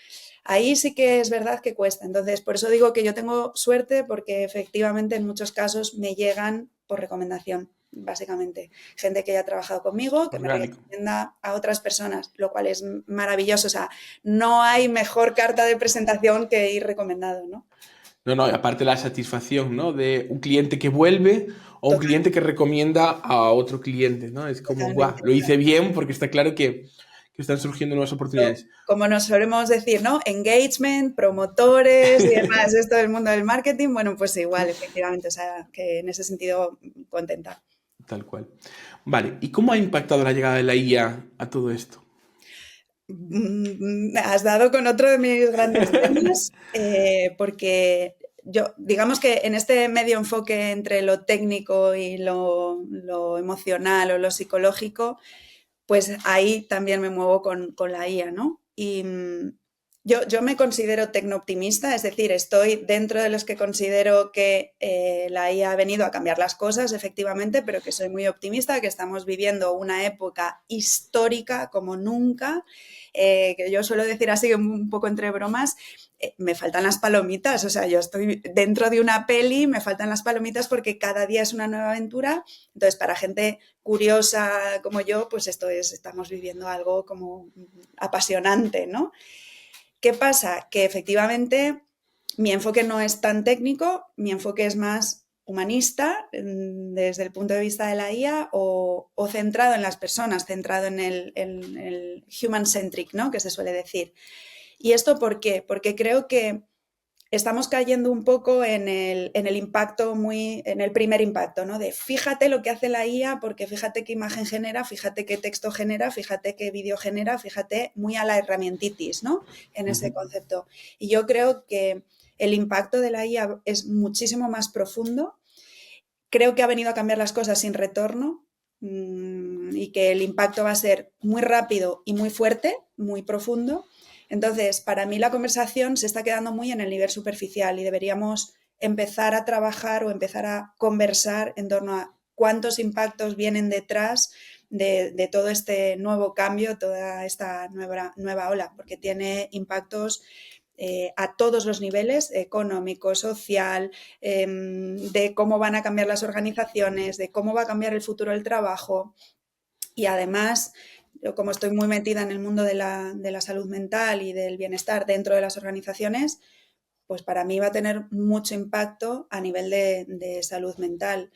[SPEAKER 1] ahí sí que es verdad que cuesta. Entonces, por eso digo que yo tengo suerte porque efectivamente en muchos casos me llegan por recomendación, básicamente. Gente que ya ha trabajado conmigo, que me
[SPEAKER 2] Orgánico.
[SPEAKER 1] recomienda a otras personas, lo cual es maravilloso. O sea, no hay mejor carta de presentación que ir recomendado, ¿no?
[SPEAKER 2] No, no, y aparte la satisfacción, ¿no? De un cliente que vuelve o un
[SPEAKER 1] Total,
[SPEAKER 2] cliente que recomienda a otro cliente, ¿no? Es como, guau,
[SPEAKER 1] totalmente.
[SPEAKER 2] lo hice bien porque está claro que están surgiendo nuevas oportunidades.
[SPEAKER 1] Como nos solemos decir, ¿no? Engagement, promotores y demás, esto del mundo del marketing, bueno, pues igual, efectivamente, o sea, que en ese sentido contenta.
[SPEAKER 2] Tal cual. Vale, ¿y cómo ha impactado la llegada de la IA a todo esto?
[SPEAKER 1] Has dado con otro de mis grandes temas, porque yo, digamos que en este medio enfoque entre lo técnico y lo emocional o lo psicológico, pues ahí también me muevo con la IA, ¿no? Y yo me considero tecnooptimista, es decir, estoy dentro de los que considero que la IA ha venido a cambiar las cosas, efectivamente, pero que soy muy optimista, que estamos viviendo una época histórica como nunca, que yo suelo decir así un poco entre bromas, me faltan las palomitas, o sea, yo estoy dentro de una peli, me faltan las palomitas porque cada día es una nueva aventura, entonces para gente curiosa como yo, pues estamos viviendo algo como apasionante, ¿no? ¿Qué pasa? Que efectivamente mi enfoque no es tan técnico, mi enfoque es más humanista desde el punto de vista de la IA o centrado en las personas, centrado en el human-centric, ¿no? Que se suele decir. ¿Y esto por qué? Porque creo que estamos cayendo un poco en el impacto, en el primer impacto, ¿no? De fíjate lo que hace la IA, porque fíjate qué imagen genera, fíjate qué texto genera, fíjate qué vídeo genera, fíjate muy a la herramientitis, ¿no? En ese
[SPEAKER 2] Ujú.
[SPEAKER 1] concepto. Y yo creo que el impacto de la IA es muchísimo más profundo. Creo que ha venido a cambiar las cosas sin retorno y que el impacto va a ser muy rápido y muy fuerte, muy profundo. Entonces, para mí la conversación se está quedando muy en el nivel superficial y deberíamos empezar a trabajar o empezar a conversar en torno a cuántos impactos vienen detrás de todo este nuevo cambio, toda esta nueva ola, porque tiene impactos a todos los niveles, económico, social, de cómo van a cambiar las organizaciones, de cómo va a cambiar el futuro del trabajo. Y además, yo como estoy muy metida en el mundo de la salud mental y del bienestar dentro de las organizaciones, pues para mí va a tener mucho impacto a nivel de salud mental.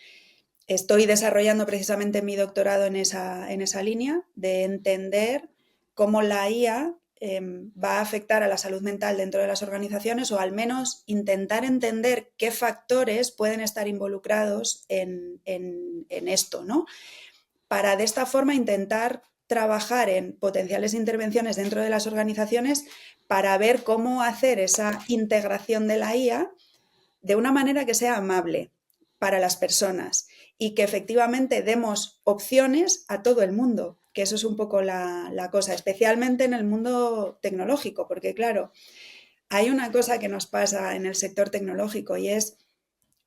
[SPEAKER 1] Estoy desarrollando precisamente mi doctorado en esa línea de entender cómo la IA va a afectar a la salud mental dentro de las organizaciones o al menos intentar entender qué factores pueden estar involucrados en esto, ¿no? Para de esta forma intentar trabajar en potenciales intervenciones dentro de las organizaciones para ver cómo hacer esa integración de la IA de una manera que sea amable para las personas y que efectivamente demos opciones a todo el mundo, que eso es un poco la cosa, especialmente en el mundo tecnológico, porque claro, hay una cosa que nos pasa en el sector tecnológico y es,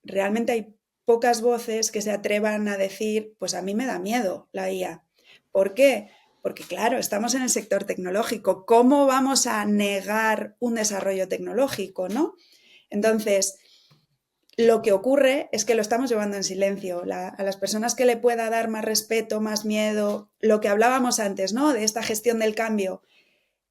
[SPEAKER 1] realmente hay pocas voces que se atrevan a decir, pues a mí me da miedo la IA. ¿Por qué? Porque claro, estamos en el sector tecnológico. ¿Cómo vamos a negar un desarrollo tecnológico, no? Entonces, lo que ocurre es que lo estamos llevando en silencio. A las personas que le pueda dar más respeto, más miedo, lo que hablábamos antes, ¿no? De esta gestión del cambio,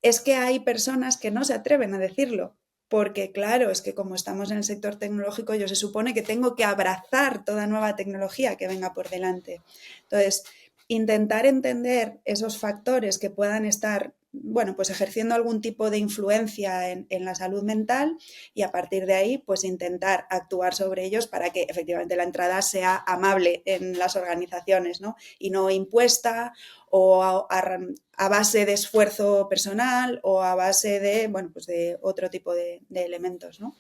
[SPEAKER 1] es que hay personas que no se atreven a decirlo. Porque claro, es que como estamos en el sector tecnológico, yo se supone que tengo que abrazar toda nueva tecnología que venga por delante. Entonces, intentar entender esos factores que puedan estar, bueno, pues ejerciendo algún tipo de influencia en la salud mental y a partir de ahí, pues intentar actuar sobre ellos para que efectivamente la entrada sea amable en las organizaciones, ¿no? Y no impuesta o a base de esfuerzo personal o a base de, bueno, pues de otro tipo de elementos, ¿no?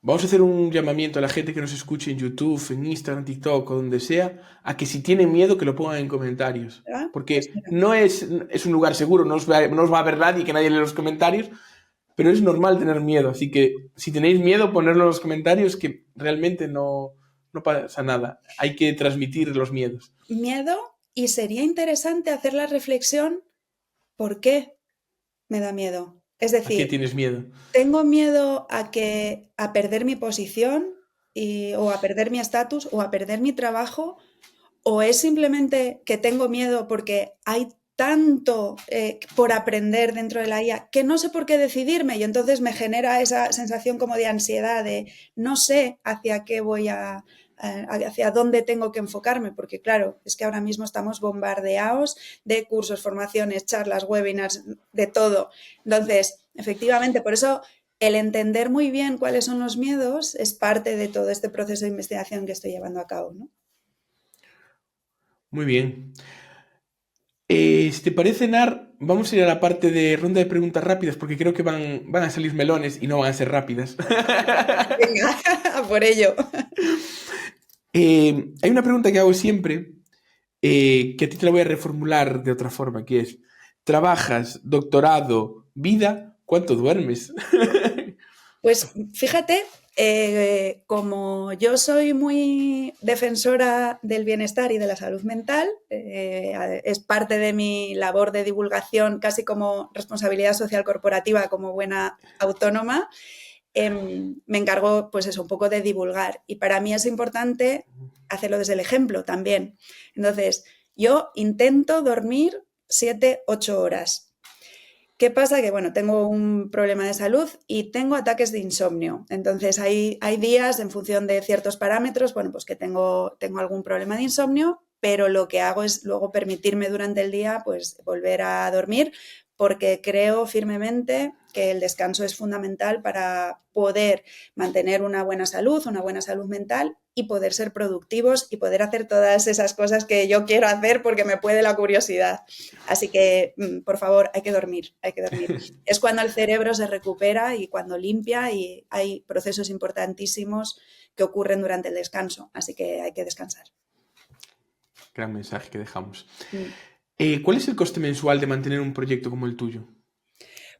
[SPEAKER 2] Vamos a hacer un llamamiento a la gente que nos escuche en YouTube, en Instagram, TikTok o donde sea, a que si tienen miedo que lo pongan en comentarios.
[SPEAKER 1] ¿Ah? Pues
[SPEAKER 2] Porque
[SPEAKER 1] mira,
[SPEAKER 2] no es un lugar seguro, no os va a ver nadie, que nadie lee los comentarios, pero es normal tener miedo. Así que si tenéis miedo, ponerlo en los comentarios, que realmente no pasa nada. Hay que transmitir los miedos.
[SPEAKER 1] miedo, y sería interesante hacer la reflexión, ¿por qué me da miedo? Es
[SPEAKER 2] ¿A qué
[SPEAKER 1] decir,
[SPEAKER 2] tienes miedo?
[SPEAKER 1] ¿tengo miedo a perder mi posición o a perder mi estatus o a perder mi trabajo? ¿O es simplemente que tengo miedo porque hay tanto por aprender dentro de la IA que no sé por qué decidirme y entonces me genera esa sensación como de ansiedad, de no sé hacia qué hacia dónde tengo que enfocarme? Porque claro, es que ahora mismo estamos bombardeados de cursos, formaciones, charlas, webinars, de todo. Entonces, efectivamente, por eso el entender muy bien cuáles son los miedos es parte de todo este proceso de investigación que estoy llevando a cabo, ¿no?
[SPEAKER 2] Muy bien. Si te parece, Nar, vamos a ir a la parte de ronda de preguntas rápidas porque creo que van a salir melones y no van a ser rápidas.
[SPEAKER 1] Venga, a por ello.
[SPEAKER 2] Hay una pregunta que hago siempre, que a ti te la voy a reformular de otra forma, que es, ¿trabajas, doctorado, vida? ¿Cuánto duermes?
[SPEAKER 1] Pues fíjate, como yo soy muy defensora del bienestar y de la salud mental, es parte de mi labor de divulgación, casi como responsabilidad social corporativa, como buena autónoma, me encargo, pues eso, un poco de divulgar. Y para mí es importante hacerlo desde el ejemplo también. Entonces, yo intento dormir 7, 8 horas. ¿Qué pasa? Que bueno, tengo un problema de salud y tengo ataques de insomnio. Entonces hay días en función de ciertos parámetros, bueno, pues que tengo algún problema de insomnio, pero lo que hago es luego permitirme durante el día pues volver a dormir porque creo firmemente que el descanso es fundamental para poder mantener una buena salud mental y poder ser productivos y poder hacer todas esas cosas que yo quiero hacer porque me puede la curiosidad. Así que, por favor, hay que dormir, hay que dormir. Es cuando el cerebro se recupera y cuando limpia y hay procesos importantísimos que ocurren durante el descanso, así que hay que descansar.
[SPEAKER 2] Gran mensaje que dejamos.
[SPEAKER 1] Mm.
[SPEAKER 2] ¿Cuál es el coste mensual de mantener un proyecto como el tuyo?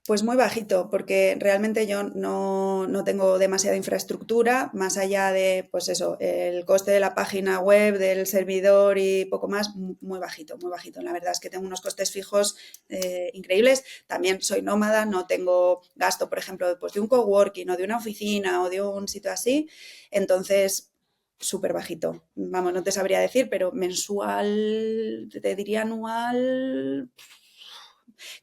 [SPEAKER 1] Pues muy bajito, porque realmente yo no tengo demasiada infraestructura, más allá de, pues eso, el coste de la página web, del servidor y poco más, muy bajito, muy bajito. La verdad es que tengo unos costes fijos increíbles. También soy nómada, no tengo gasto, por ejemplo, pues de un coworking o de una oficina o de un sitio así. Entonces, súper bajito. Vamos, no te sabría decir, pero mensual, te diría anual.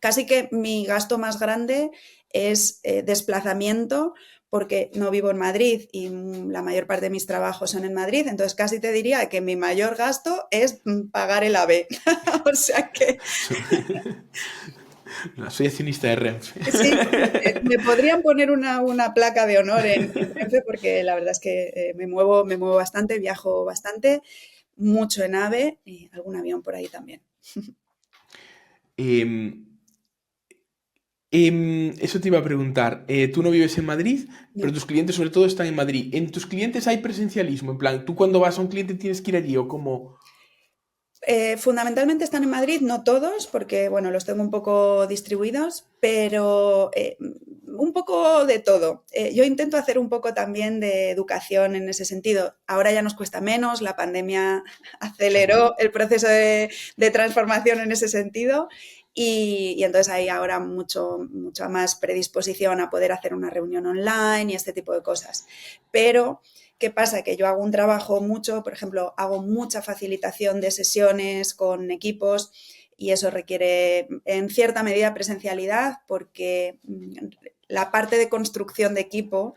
[SPEAKER 1] Casi que mi gasto más grande es desplazamiento, porque no vivo en Madrid y la mayor parte de mis trabajos son en Madrid, entonces casi te diría que mi mayor gasto es pagar el AVE. O sea que
[SPEAKER 2] No, soy accionista de Renfe.
[SPEAKER 1] sí, me podrían poner una placa de honor en Renfe porque la verdad es que me muevo bastante, viajo bastante, mucho en AVE y algún avión por ahí también.
[SPEAKER 2] Em, Eso te iba a preguntar. Tú no vives en Madrid, pero
[SPEAKER 1] No.
[SPEAKER 2] tus clientes sobre todo están en Madrid. ¿En tus clientes hay presencialismo? En plan, ¿tú cuando vas a un cliente tienes que ir allí o cómo?
[SPEAKER 1] Fundamentalmente están en Madrid, no todos, porque bueno, los tengo un poco distribuidos, pero un poco de todo. Yo intento hacer un poco también de educación en ese sentido. Ahora ya nos cuesta menos, la pandemia aceleró el proceso de transformación en ese sentido y entonces hay ahora mucha más predisposición a poder hacer una reunión online y este tipo de cosas. Pero ¿qué pasa? Que yo hago un trabajo mucho, por ejemplo, hago mucha facilitación de sesiones con equipos y eso requiere en cierta medida presencialidad porque la parte de construcción de equipo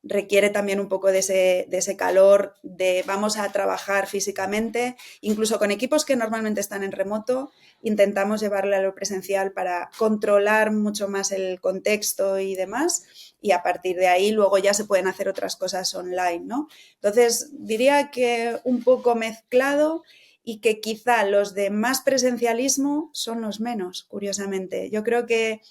[SPEAKER 1] requiere también un poco de ese calor de vamos a trabajar físicamente, incluso con equipos que normalmente están en remoto, intentamos llevarle a lo presencial para controlar mucho más el contexto y demás, y a partir de ahí luego ya se pueden hacer otras cosas online, ¿no? Entonces, diría que un poco mezclado y que quizá los de más presencialismo son los menos, curiosamente. Yo creo que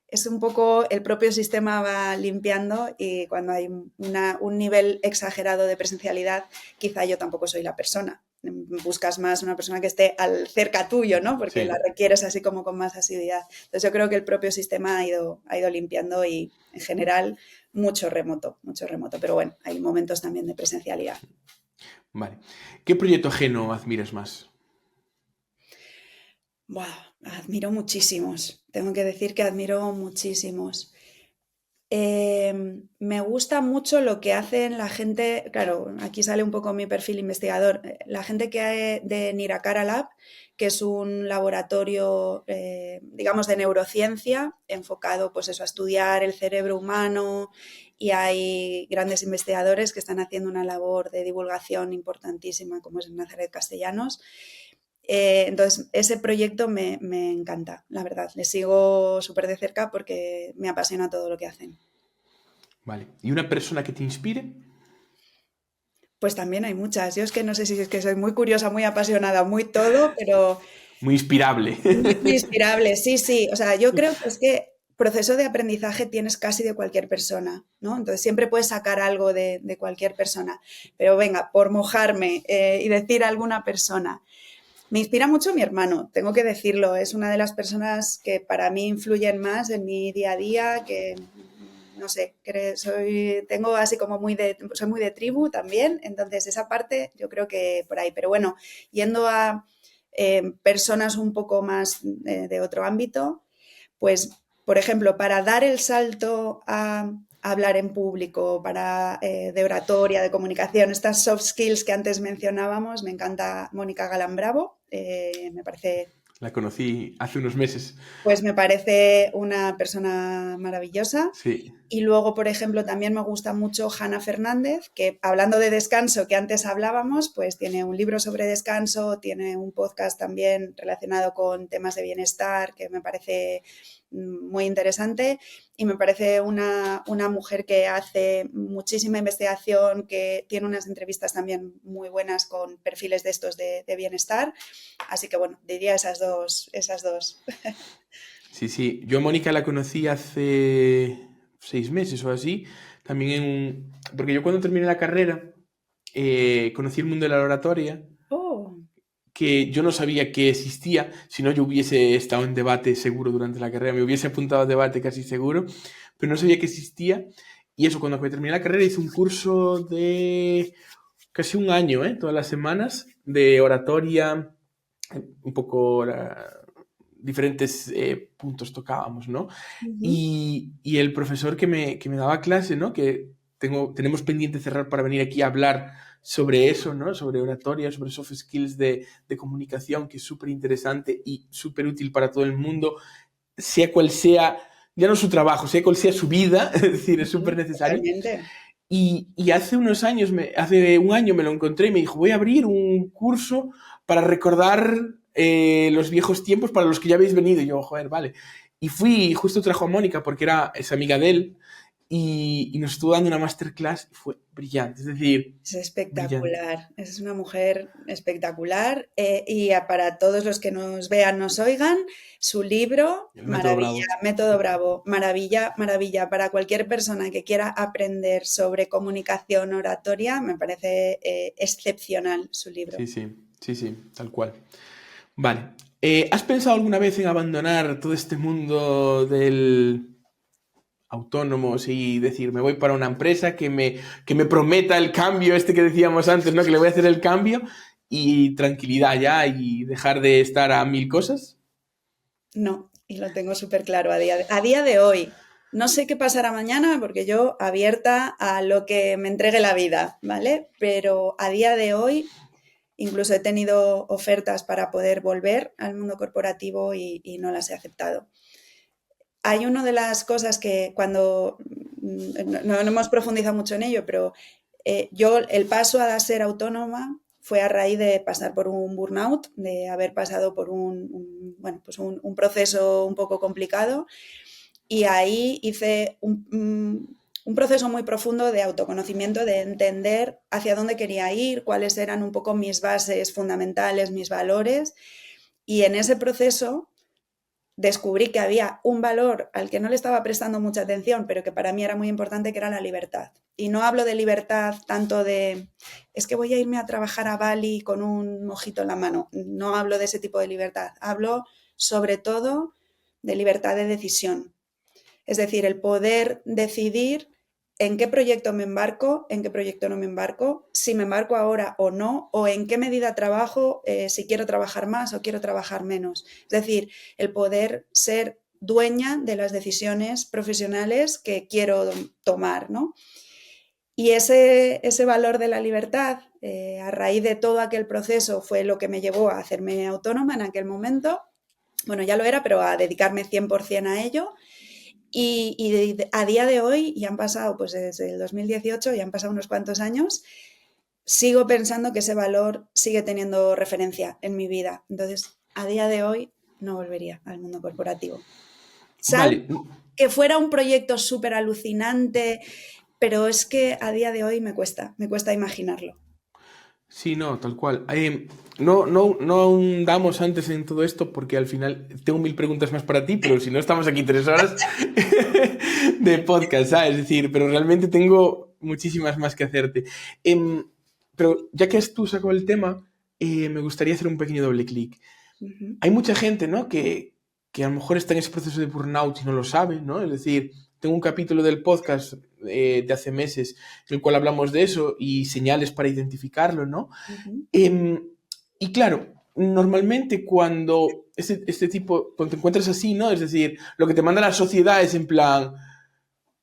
[SPEAKER 1] es un poco el propio sistema va limpiando y cuando hay un nivel exagerado de presencialidad, quizá yo tampoco soy la persona. Buscas más una persona que esté cerca tuyo, ¿no? Porque
[SPEAKER 2] Sí.
[SPEAKER 1] la requieres así como con más asiduidad. Entonces yo creo que el propio sistema ha ido limpiando y en general mucho remoto. Pero bueno, hay momentos también de presencialidad.
[SPEAKER 2] Vale. ¿Qué proyecto ajeno admiras más?
[SPEAKER 1] Wow, admiro muchísimos. Tengo que decir que admiro muchísimos. Me gusta mucho lo que hacen la gente, claro, aquí sale un poco mi perfil investigador, la gente que hay de Nirakara Lab, que es un laboratorio, digamos, de neurociencia enfocado, pues eso, a estudiar el cerebro humano y hay grandes investigadores que están haciendo una labor de divulgación importantísima, como es en Nazaret Castellanos. Entonces, ese proyecto me encanta, la verdad. Le sigo súper de cerca porque me apasiona todo lo que hacen.
[SPEAKER 2] Vale. ¿Y una persona que te inspire?
[SPEAKER 1] Pues también hay muchas. Yo es que no sé si es que soy muy curiosa, muy apasionada, muy todo, pero
[SPEAKER 2] Muy inspirable.
[SPEAKER 1] muy inspirable. Sí, sí. O sea, yo creo que es que proceso de aprendizaje tienes casi de cualquier persona, ¿no? Entonces siempre puedes sacar algo de cualquier persona. Pero venga, por mojarme y decir alguna persona. Me inspira mucho mi hermano, tengo que decirlo. Es una de las personas que para mí influyen más en mi día a día, que no sé, tengo así como soy muy de tribu también, entonces esa parte yo creo que por ahí. Pero bueno, yendo a personas un poco más de otro ámbito, pues, por ejemplo, para dar el salto a hablar en público, de oratoria, de comunicación, estas soft skills que antes mencionábamos, me encanta Mónica Galán Bravo, me parece
[SPEAKER 2] La conocí hace unos meses.
[SPEAKER 1] pues me parece una persona maravillosa.
[SPEAKER 2] Sí.
[SPEAKER 1] Y luego, por ejemplo, también me gusta mucho Hanna Fernández, que hablando de descanso que antes hablábamos, pues tiene un libro sobre descanso, tiene un podcast también relacionado con temas de bienestar que me parece muy interesante y me parece una mujer que hace muchísima investigación, que tiene unas entrevistas también muy buenas con perfiles de estos de bienestar. Así que bueno, diría esas dos.
[SPEAKER 2] Sí, sí. Yo a Mónica la conocí hace 6 meses o así. También porque yo cuando terminé la carrera conocí el mundo de la oratoria,
[SPEAKER 1] Oh,
[SPEAKER 2] que yo no sabía que existía, si no yo hubiese estado en debate seguro durante la carrera, me hubiese apuntado a debate casi seguro, pero no sabía que existía. Y eso, cuando terminé la carrera hice un curso de casi un año, todas las semanas, de oratoria, un poco diferentes puntos tocábamos, ¿no?
[SPEAKER 1] uh-huh.
[SPEAKER 2] Y el profesor que me daba clase, ¿no? Que tenemos pendiente cerrar para venir aquí a hablar sobre eso, ¿no? Sobre oratoria, sobre soft skills de comunicación, que es súper interesante y súper útil para todo el mundo, sea cual sea, ya no su trabajo, sea cual sea su vida, es decir, es súper necesario.
[SPEAKER 1] Totalmente.
[SPEAKER 2] Y hace unos años, hace un año me lo encontré y me dijo, voy a abrir un curso para recordar los viejos tiempos para los que ya habéis venido. Y yo, joder, vale. Y fui, justo trajo a Mónica porque es amiga de él y nos estuvo dando una masterclass y fue brillante, es decir,
[SPEAKER 1] Es
[SPEAKER 2] brillante.
[SPEAKER 1] espectacular, es una mujer espectacular y para todos los que nos vean, nos oigan, su libro,
[SPEAKER 2] El método
[SPEAKER 1] maravilla,
[SPEAKER 2] Bravo.
[SPEAKER 1] Método Bravo, maravilla, maravilla. Para cualquier persona que quiera aprender sobre comunicación oratoria, me parece excepcional su libro.
[SPEAKER 2] Sí, sí, sí, sí, tal cual. Vale. ¿Has pensado alguna vez en abandonar todo este mundo del autónomos y decir, me voy para una empresa que me prometa el cambio, este que decíamos antes, ¿no? Que le voy a hacer el cambio y tranquilidad ya y dejar de estar a mil cosas?
[SPEAKER 1] No, y lo tengo súper claro a día de hoy. No sé qué pasará mañana porque yo abierta a lo que me entregue la vida, ¿vale? Pero a día de hoy incluso he tenido ofertas para poder volver al mundo corporativo y no las he aceptado. Hay una de las cosas que cuando no hemos profundizado mucho en ello, pero yo el paso a ser autónoma fue a raíz de pasar por un burnout, de haber pasado por bueno, pues un proceso un poco complicado y ahí hice un proceso muy profundo de autoconocimiento, de entender hacia dónde quería ir, cuáles eran un poco mis bases fundamentales, mis valores. Y en ese proceso descubrí que había un valor al que no le estaba prestando mucha atención, pero que para mí era muy importante, que era la libertad. Y no hablo de libertad tanto de, es que voy a irme a trabajar a Bali con un mojito en la mano. No hablo de ese tipo de libertad. Hablo sobre todo de libertad de decisión. Es decir, el poder decidir en qué proyecto me embarco, en qué proyecto no me embarco, si me embarco ahora o no, o en qué medida trabajo, si quiero trabajar más o quiero trabajar menos. Es decir, el poder ser dueña de las decisiones profesionales que quiero tomar, ¿no? Y ese valor de la libertad, a raíz de todo aquel proceso, fue lo que me llevó a hacerme autónoma en aquel momento. Bueno, ya lo era, pero a dedicarme 100% a ello. Y a día de hoy, ya han pasado, pues desde el 2018, ya han pasado unos cuantos años, sigo pensando que ese valor sigue teniendo referencia en mi vida. Entonces, a día de hoy, no volvería al mundo corporativo. Salvo
[SPEAKER 2] Vale,
[SPEAKER 1] que fuera un proyecto súper alucinante, pero es que a día de hoy me cuesta imaginarlo.
[SPEAKER 2] sí, no, tal cual. No ahondamos antes en todo esto porque al final tengo mil preguntas más para ti, pero si no estamos aquí 3 horas de podcast, ¿sabes? Es decir, pero realmente tengo muchísimas más que hacerte. Pero ya que has tú sacado el tema, me gustaría hacer un pequeño doble clic.
[SPEAKER 1] Uh-huh.
[SPEAKER 2] Hay mucha gente, ¿no? Que a lo mejor está en ese proceso de burnout y no lo sabe, ¿no? Es decir, tengo un capítulo del podcast de hace meses en el cual hablamos de eso y señales para identificarlo, ¿no?
[SPEAKER 1] Uh-huh.
[SPEAKER 2] Eh, y claro, normalmente cuando este tipo, cuando te encuentras así, ¿no? Es decir, lo que te manda la sociedad es en plan,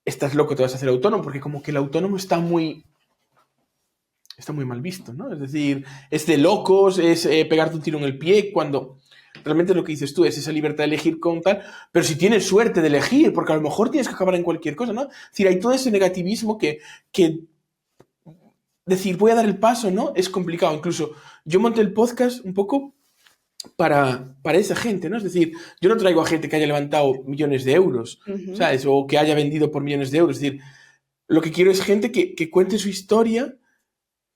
[SPEAKER 2] estás loco, te vas a hacer autónomo, porque como que el autónomo está muy mal visto, ¿no? Es decir, es de locos, es pegarte un tiro en el pie, cuando realmente lo que dices tú es esa libertad de elegir con tal, pero si tienes suerte de elegir, porque a lo mejor tienes que acabar en cualquier cosa, ¿no? Es decir, hay todo ese negativismo que decir, voy a dar el paso, ¿no? Es complicado. Incluso yo monté el podcast un poco para esa gente, ¿no? Es decir, yo no traigo a gente que haya levantado millones de euros,
[SPEAKER 1] Uh-huh.
[SPEAKER 2] ¿sabes? O que haya vendido por millones de euros. Es decir, lo que quiero es gente que cuente su historia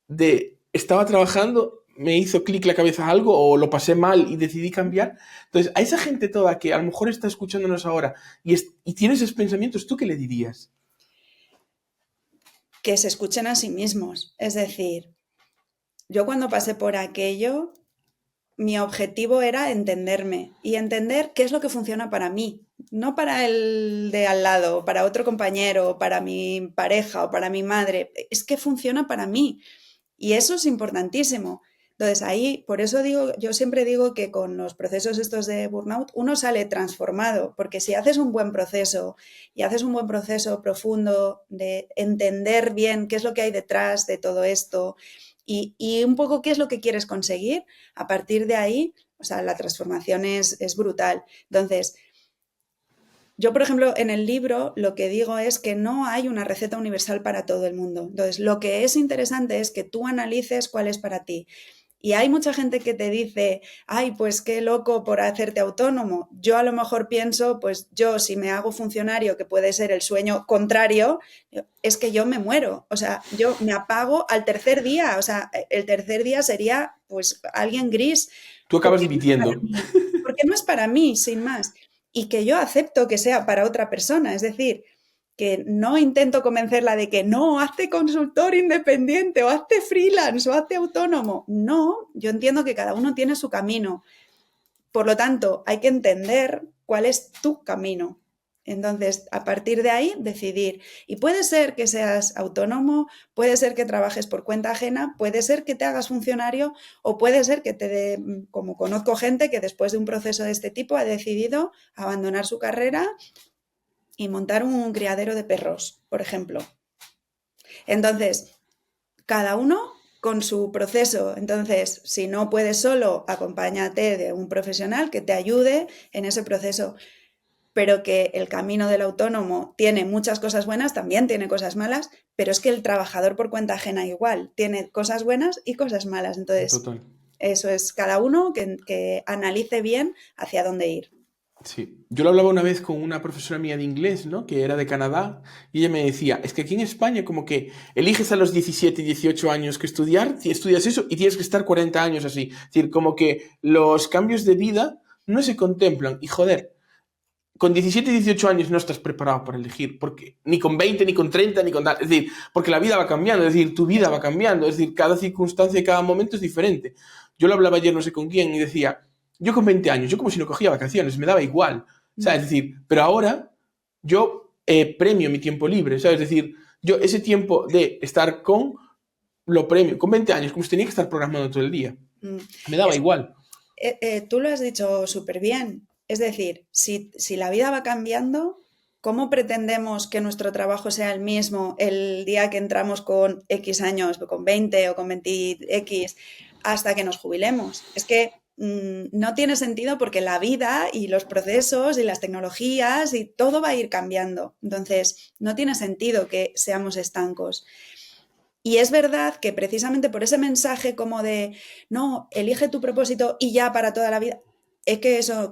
[SPEAKER 2] de estaba trabajando, me hizo clic la cabeza algo o lo pasé mal y decidí cambiar. Entonces, a esa gente toda que a lo mejor está escuchándonos ahora y tiene esos pensamientos, ¿tú qué le dirías?
[SPEAKER 1] Que se escuchen a sí mismos. Es decir, yo cuando pasé por aquello, mi objetivo era entenderme y entender qué es lo que funciona para mí, no para el de al lado, para otro compañero, para mi pareja o para mi madre, es que funciona para mí y eso es importantísimo. Entonces ahí, por eso digo, yo siempre digo que con los procesos estos de burnout uno sale transformado, porque si haces un buen proceso y haces un buen proceso profundo de entender bien qué es lo que hay detrás de todo esto y un poco qué es lo que quieres conseguir, a partir de ahí, o sea, la transformación es brutal. Entonces, yo, por ejemplo, en el libro lo que digo es que no hay una receta universal para todo el mundo. Entonces, lo que es interesante es que tú analices cuál es para ti. Y hay mucha gente que te dice, ay, pues qué loco por hacerte autónomo. Yo a lo mejor pienso, pues yo si me hago funcionario, que puede ser el sueño contrario, es que yo me muero. O sea, yo me apago al tercer día. O sea, el tercer día sería pues alguien gris.
[SPEAKER 2] Tú acabas
[SPEAKER 1] Porque no es para
[SPEAKER 2] dimitiendo.
[SPEAKER 1] mí, porque no es para mí, sin más. Y que yo acepto que sea para otra persona. Es decir, que no intento convencerla de que no, hazte consultor independiente o hazte freelance o hazte autónomo. No, yo entiendo que cada uno tiene su camino. Por lo tanto, hay que entender cuál es tu camino. Entonces, a partir de ahí, decidir. Y puede ser que seas autónomo, puede ser que trabajes por cuenta ajena, puede ser que te hagas funcionario o puede ser que te dé, como conozco gente que después de un proceso de este tipo ha decidido abandonar su carrera y montar un criadero de perros, por ejemplo. Entonces, cada uno con su proceso. Entonces, si no puedes solo, acompáñate de un profesional que te ayude en ese proceso. Pero que el camino del autónomo tiene muchas cosas buenas, también tiene cosas malas, pero es que el trabajador por cuenta ajena igual, tiene cosas buenas y cosas malas. Entonces,
[SPEAKER 2] Total.
[SPEAKER 1] eso es cada uno que analice bien hacia dónde ir.
[SPEAKER 2] Sí, yo lo hablaba una vez con una profesora mía de inglés, ¿no? Que era de Canadá, y ella me decía, es que aquí en España como que eliges a los 17, 18 años que estudiar, estudias eso y tienes que estar 40 años así. Es decir, como que los cambios de vida no se contemplan. Y joder, con 17, 18 años no estás preparado para elegir, porque ni con 20, ni con 30, ni con tal. Es decir, porque la vida va cambiando, es decir, tu vida va cambiando, es decir, cada circunstancia y cada momento es diferente. Yo lo hablaba ayer no sé con quién y decía, yo con 20 años, yo como si no cogía vacaciones, me daba igual, ¿sabes? Es decir, pero ahora yo premio mi tiempo libre, ¿sabes? Es decir, yo ese tiempo de estar con, lo premio, con 20 años, como si tenía que estar programando todo el día. Me daba
[SPEAKER 1] Es,
[SPEAKER 2] igual.
[SPEAKER 1] tú lo has dicho súper bien. Es decir, si la vida va cambiando, ¿cómo pretendemos que nuestro trabajo sea el mismo el día que entramos con X años, con 20 o con 20X, hasta que nos jubilemos? Es que no tiene sentido porque la vida y los procesos y las tecnologías y todo va a ir cambiando. Entonces, no tiene sentido que seamos estancos. Y es verdad que precisamente por ese mensaje como de, no, elige tu propósito y ya para toda la vida, es que eso,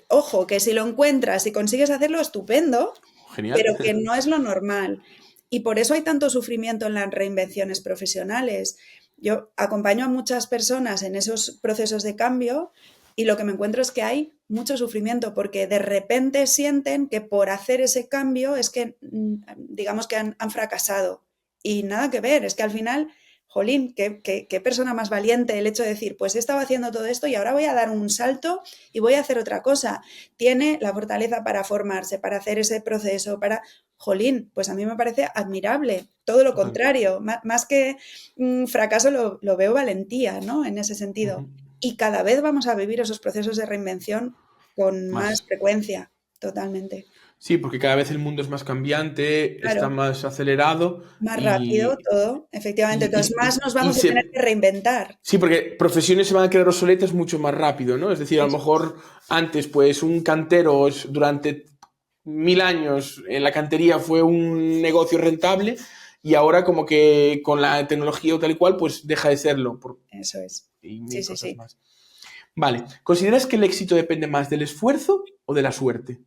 [SPEAKER 1] ojo, que si lo encuentras y consigues hacerlo, estupendo,
[SPEAKER 2] Genial.
[SPEAKER 1] pero que no es lo normal. Y por eso hay tanto sufrimiento en las reinvenciones profesionales. Yo acompaño a muchas personas en esos procesos de cambio y lo que me encuentro es que hay mucho sufrimiento porque de repente sienten que por hacer ese cambio es que, digamos que han fracasado. Y nada que ver, es que al final, jolín, qué persona más valiente el hecho de decir, pues he estado haciendo todo esto y ahora voy a dar un salto y voy a hacer otra cosa. Tiene la fortaleza para formarse, para hacer ese proceso, para... Jolín, pues a mí me parece admirable. Todo lo
[SPEAKER 2] Total.
[SPEAKER 1] contrario, más que fracaso lo veo valentía, ¿no? En ese sentido.
[SPEAKER 2] Ujú.
[SPEAKER 1] Y cada vez vamos a vivir esos procesos de reinvención con más
[SPEAKER 2] Más.
[SPEAKER 1] frecuencia, totalmente.
[SPEAKER 2] Sí, porque cada vez el mundo es más cambiante, está
[SPEAKER 1] Claro.
[SPEAKER 2] más acelerado
[SPEAKER 1] Más rápido
[SPEAKER 2] y,
[SPEAKER 1] todo, efectivamente.
[SPEAKER 2] y,
[SPEAKER 1] Entonces, más nos
[SPEAKER 2] y
[SPEAKER 1] vamos a tener que reinventar.
[SPEAKER 2] sí, porque profesiones se van a quedar obsoletas mucho más rápido, ¿no? Es decir, a lo
[SPEAKER 1] Eso es.
[SPEAKER 2] mejor antes, pues, un cantero durante 1000 años en la cantería fue un negocio rentable y ahora como que con la tecnología o tal y cual, pues deja de serlo
[SPEAKER 1] Eso es.
[SPEAKER 2] y
[SPEAKER 1] Sí,
[SPEAKER 2] mil
[SPEAKER 1] sí,
[SPEAKER 2] cosas
[SPEAKER 1] sí.
[SPEAKER 2] más. Vale, ¿consideras que el éxito depende más del esfuerzo o de la suerte?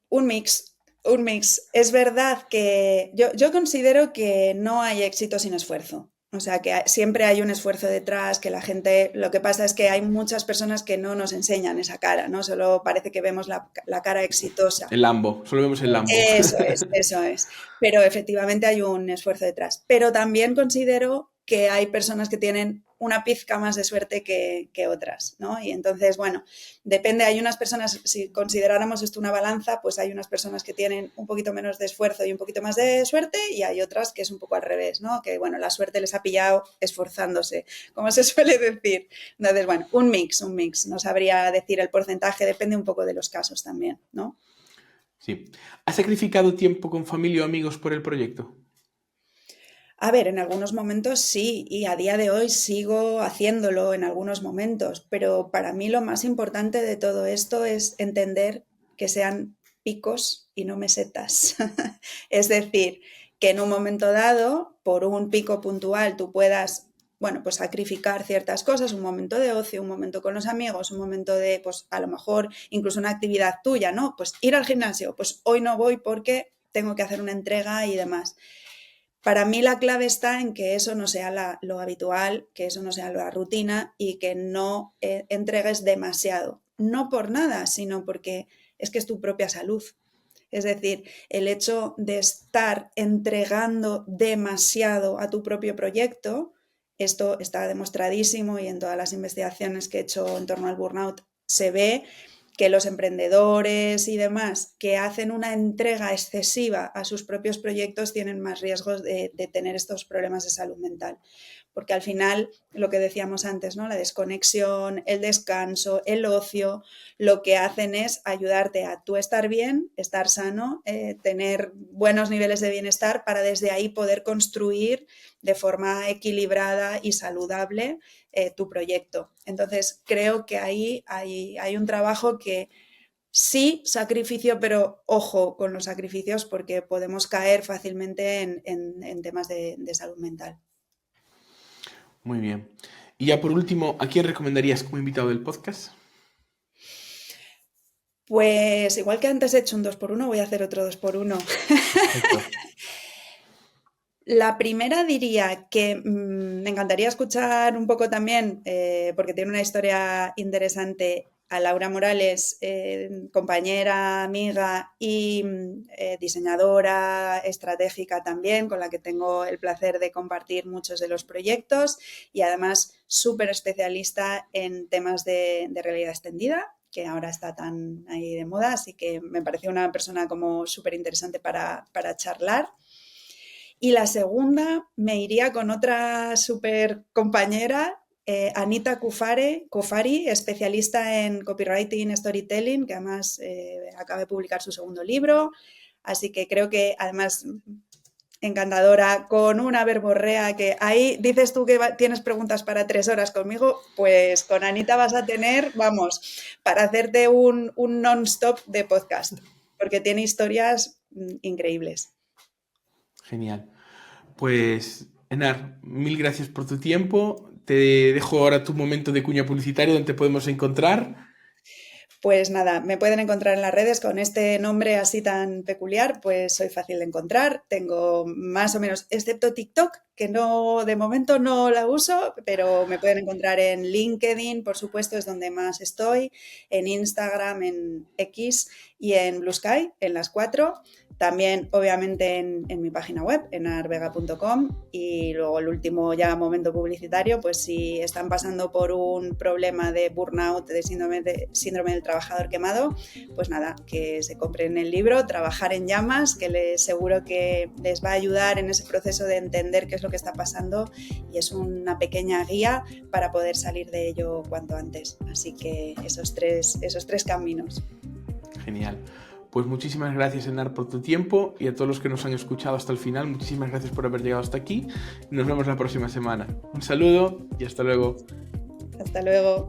[SPEAKER 1] Un mix, un mix. Es verdad que yo considero que no hay éxito sin esfuerzo. O sea, que siempre hay un esfuerzo detrás, que la gente, lo que pasa es que hay muchas personas que no nos enseñan esa cara, ¿no? Solo parece que vemos la cara exitosa.
[SPEAKER 2] El Lambo, solo vemos el Lambo.
[SPEAKER 1] Eso es, eso es. Pero efectivamente hay un esfuerzo detrás. Pero también considero que hay personas que tienen una pizca más de suerte que otras, ¿no? Y entonces, bueno, depende, hay unas personas, si consideráramos esto una balanza, pues hay unas personas que tienen un poquito menos de esfuerzo y un poquito más de suerte y hay otras que es un poco al revés, ¿no? Que, bueno, la suerte les ha pillado esforzándose, como se suele decir. Entonces, bueno, un mix. No sabría decir el porcentaje, depende un poco de los casos también, ¿no?
[SPEAKER 2] Sí. ¿Has sacrificado tiempo con familia o amigos por el proyecto?
[SPEAKER 1] A ver, en algunos momentos sí, y a día de hoy sigo haciéndolo en algunos momentos, pero para mí lo más importante de todo esto es entender que sean picos y no mesetas. Es decir, que en un momento dado, por un pico puntual, tú puedas bueno, pues sacrificar ciertas cosas, un momento de ocio, un momento con los amigos, un momento de, pues a lo mejor incluso una actividad tuya, ¿no? Pues ir al gimnasio, pues hoy no voy porque tengo que hacer una entrega y demás. Para mí la clave está en que eso no sea lo habitual, que eso no sea la rutina y que no entregues demasiado. No por nada, sino porque es que es tu propia salud. Es decir, el hecho de estar entregando demasiado a tu propio proyecto, esto está demostradísimo y en todas las investigaciones que he hecho en torno al burnout se ve que los emprendedores y demás que hacen una entrega excesiva a sus propios proyectos tienen más riesgos de tener estos problemas de salud mental. Porque al final, lo que decíamos antes, ¿no? La desconexión, el descanso, el ocio, lo que hacen es ayudarte a tú estar bien, estar sano, tener buenos niveles de bienestar para desde ahí poder construir de forma equilibrada y saludable tu proyecto. Entonces, creo que ahí hay un trabajo que sí, sacrificio, pero ojo con los sacrificios porque podemos caer fácilmente en temas de salud mental.
[SPEAKER 2] Muy bien. Y ya por último, ¿a quién recomendarías como invitado del podcast?
[SPEAKER 1] Pues igual que antes he hecho un 2x1, voy a hacer otro 2x1.
[SPEAKER 2] Perfecto.
[SPEAKER 1] La primera diría que me encantaría escuchar un poco también, porque tiene una historia interesante, a Laura Morales, compañera, amiga y diseñadora estratégica también, con la que tengo el placer de compartir muchos de los proyectos y además súper especialista en temas de realidad extendida, que ahora está tan ahí de moda, así que me pareció una persona como súper interesante para charlar. Y la segunda me iría con otra súper compañera, Anita Cufari, especialista en copywriting, storytelling, que además acaba de publicar su segundo libro. Así que creo que además encantadora, con una verborrea que ahí dices tú que tienes preguntas para 3 horas conmigo, pues con Anita vas a tener, vamos, para hacerte un non-stop de podcast, porque tiene historias increíbles.
[SPEAKER 2] Genial. Pues, Enar, mil gracias por tu tiempo. Te dejo ahora tu momento de cuña publicitaria donde te podemos encontrar.
[SPEAKER 1] Pues nada, me pueden encontrar en las redes con este nombre así tan peculiar, pues soy fácil de encontrar. Tengo más o menos, excepto TikTok, que no, de momento no la uso, pero me pueden encontrar en LinkedIn, por supuesto, es donde más estoy, en Instagram, en X y en Blue Sky, en las 4. También, obviamente, en mi página web, enarvega.com. Y luego el último ya momento publicitario, pues si están pasando por un problema de burnout, de síndrome del trabajador quemado, pues nada, que se compren el libro, Trabajar en llamas, que seguro que les va a ayudar en ese proceso de entender qué es lo que está pasando y es una pequeña guía para poder salir de ello cuanto antes. Así que esos tres caminos.
[SPEAKER 2] Genial. Pues muchísimas gracias, Enar, por tu tiempo y a todos los que nos han escuchado hasta el final, muchísimas gracias por haber llegado hasta aquí. Nos vemos la próxima semana. Un saludo y hasta luego.
[SPEAKER 1] Hasta luego.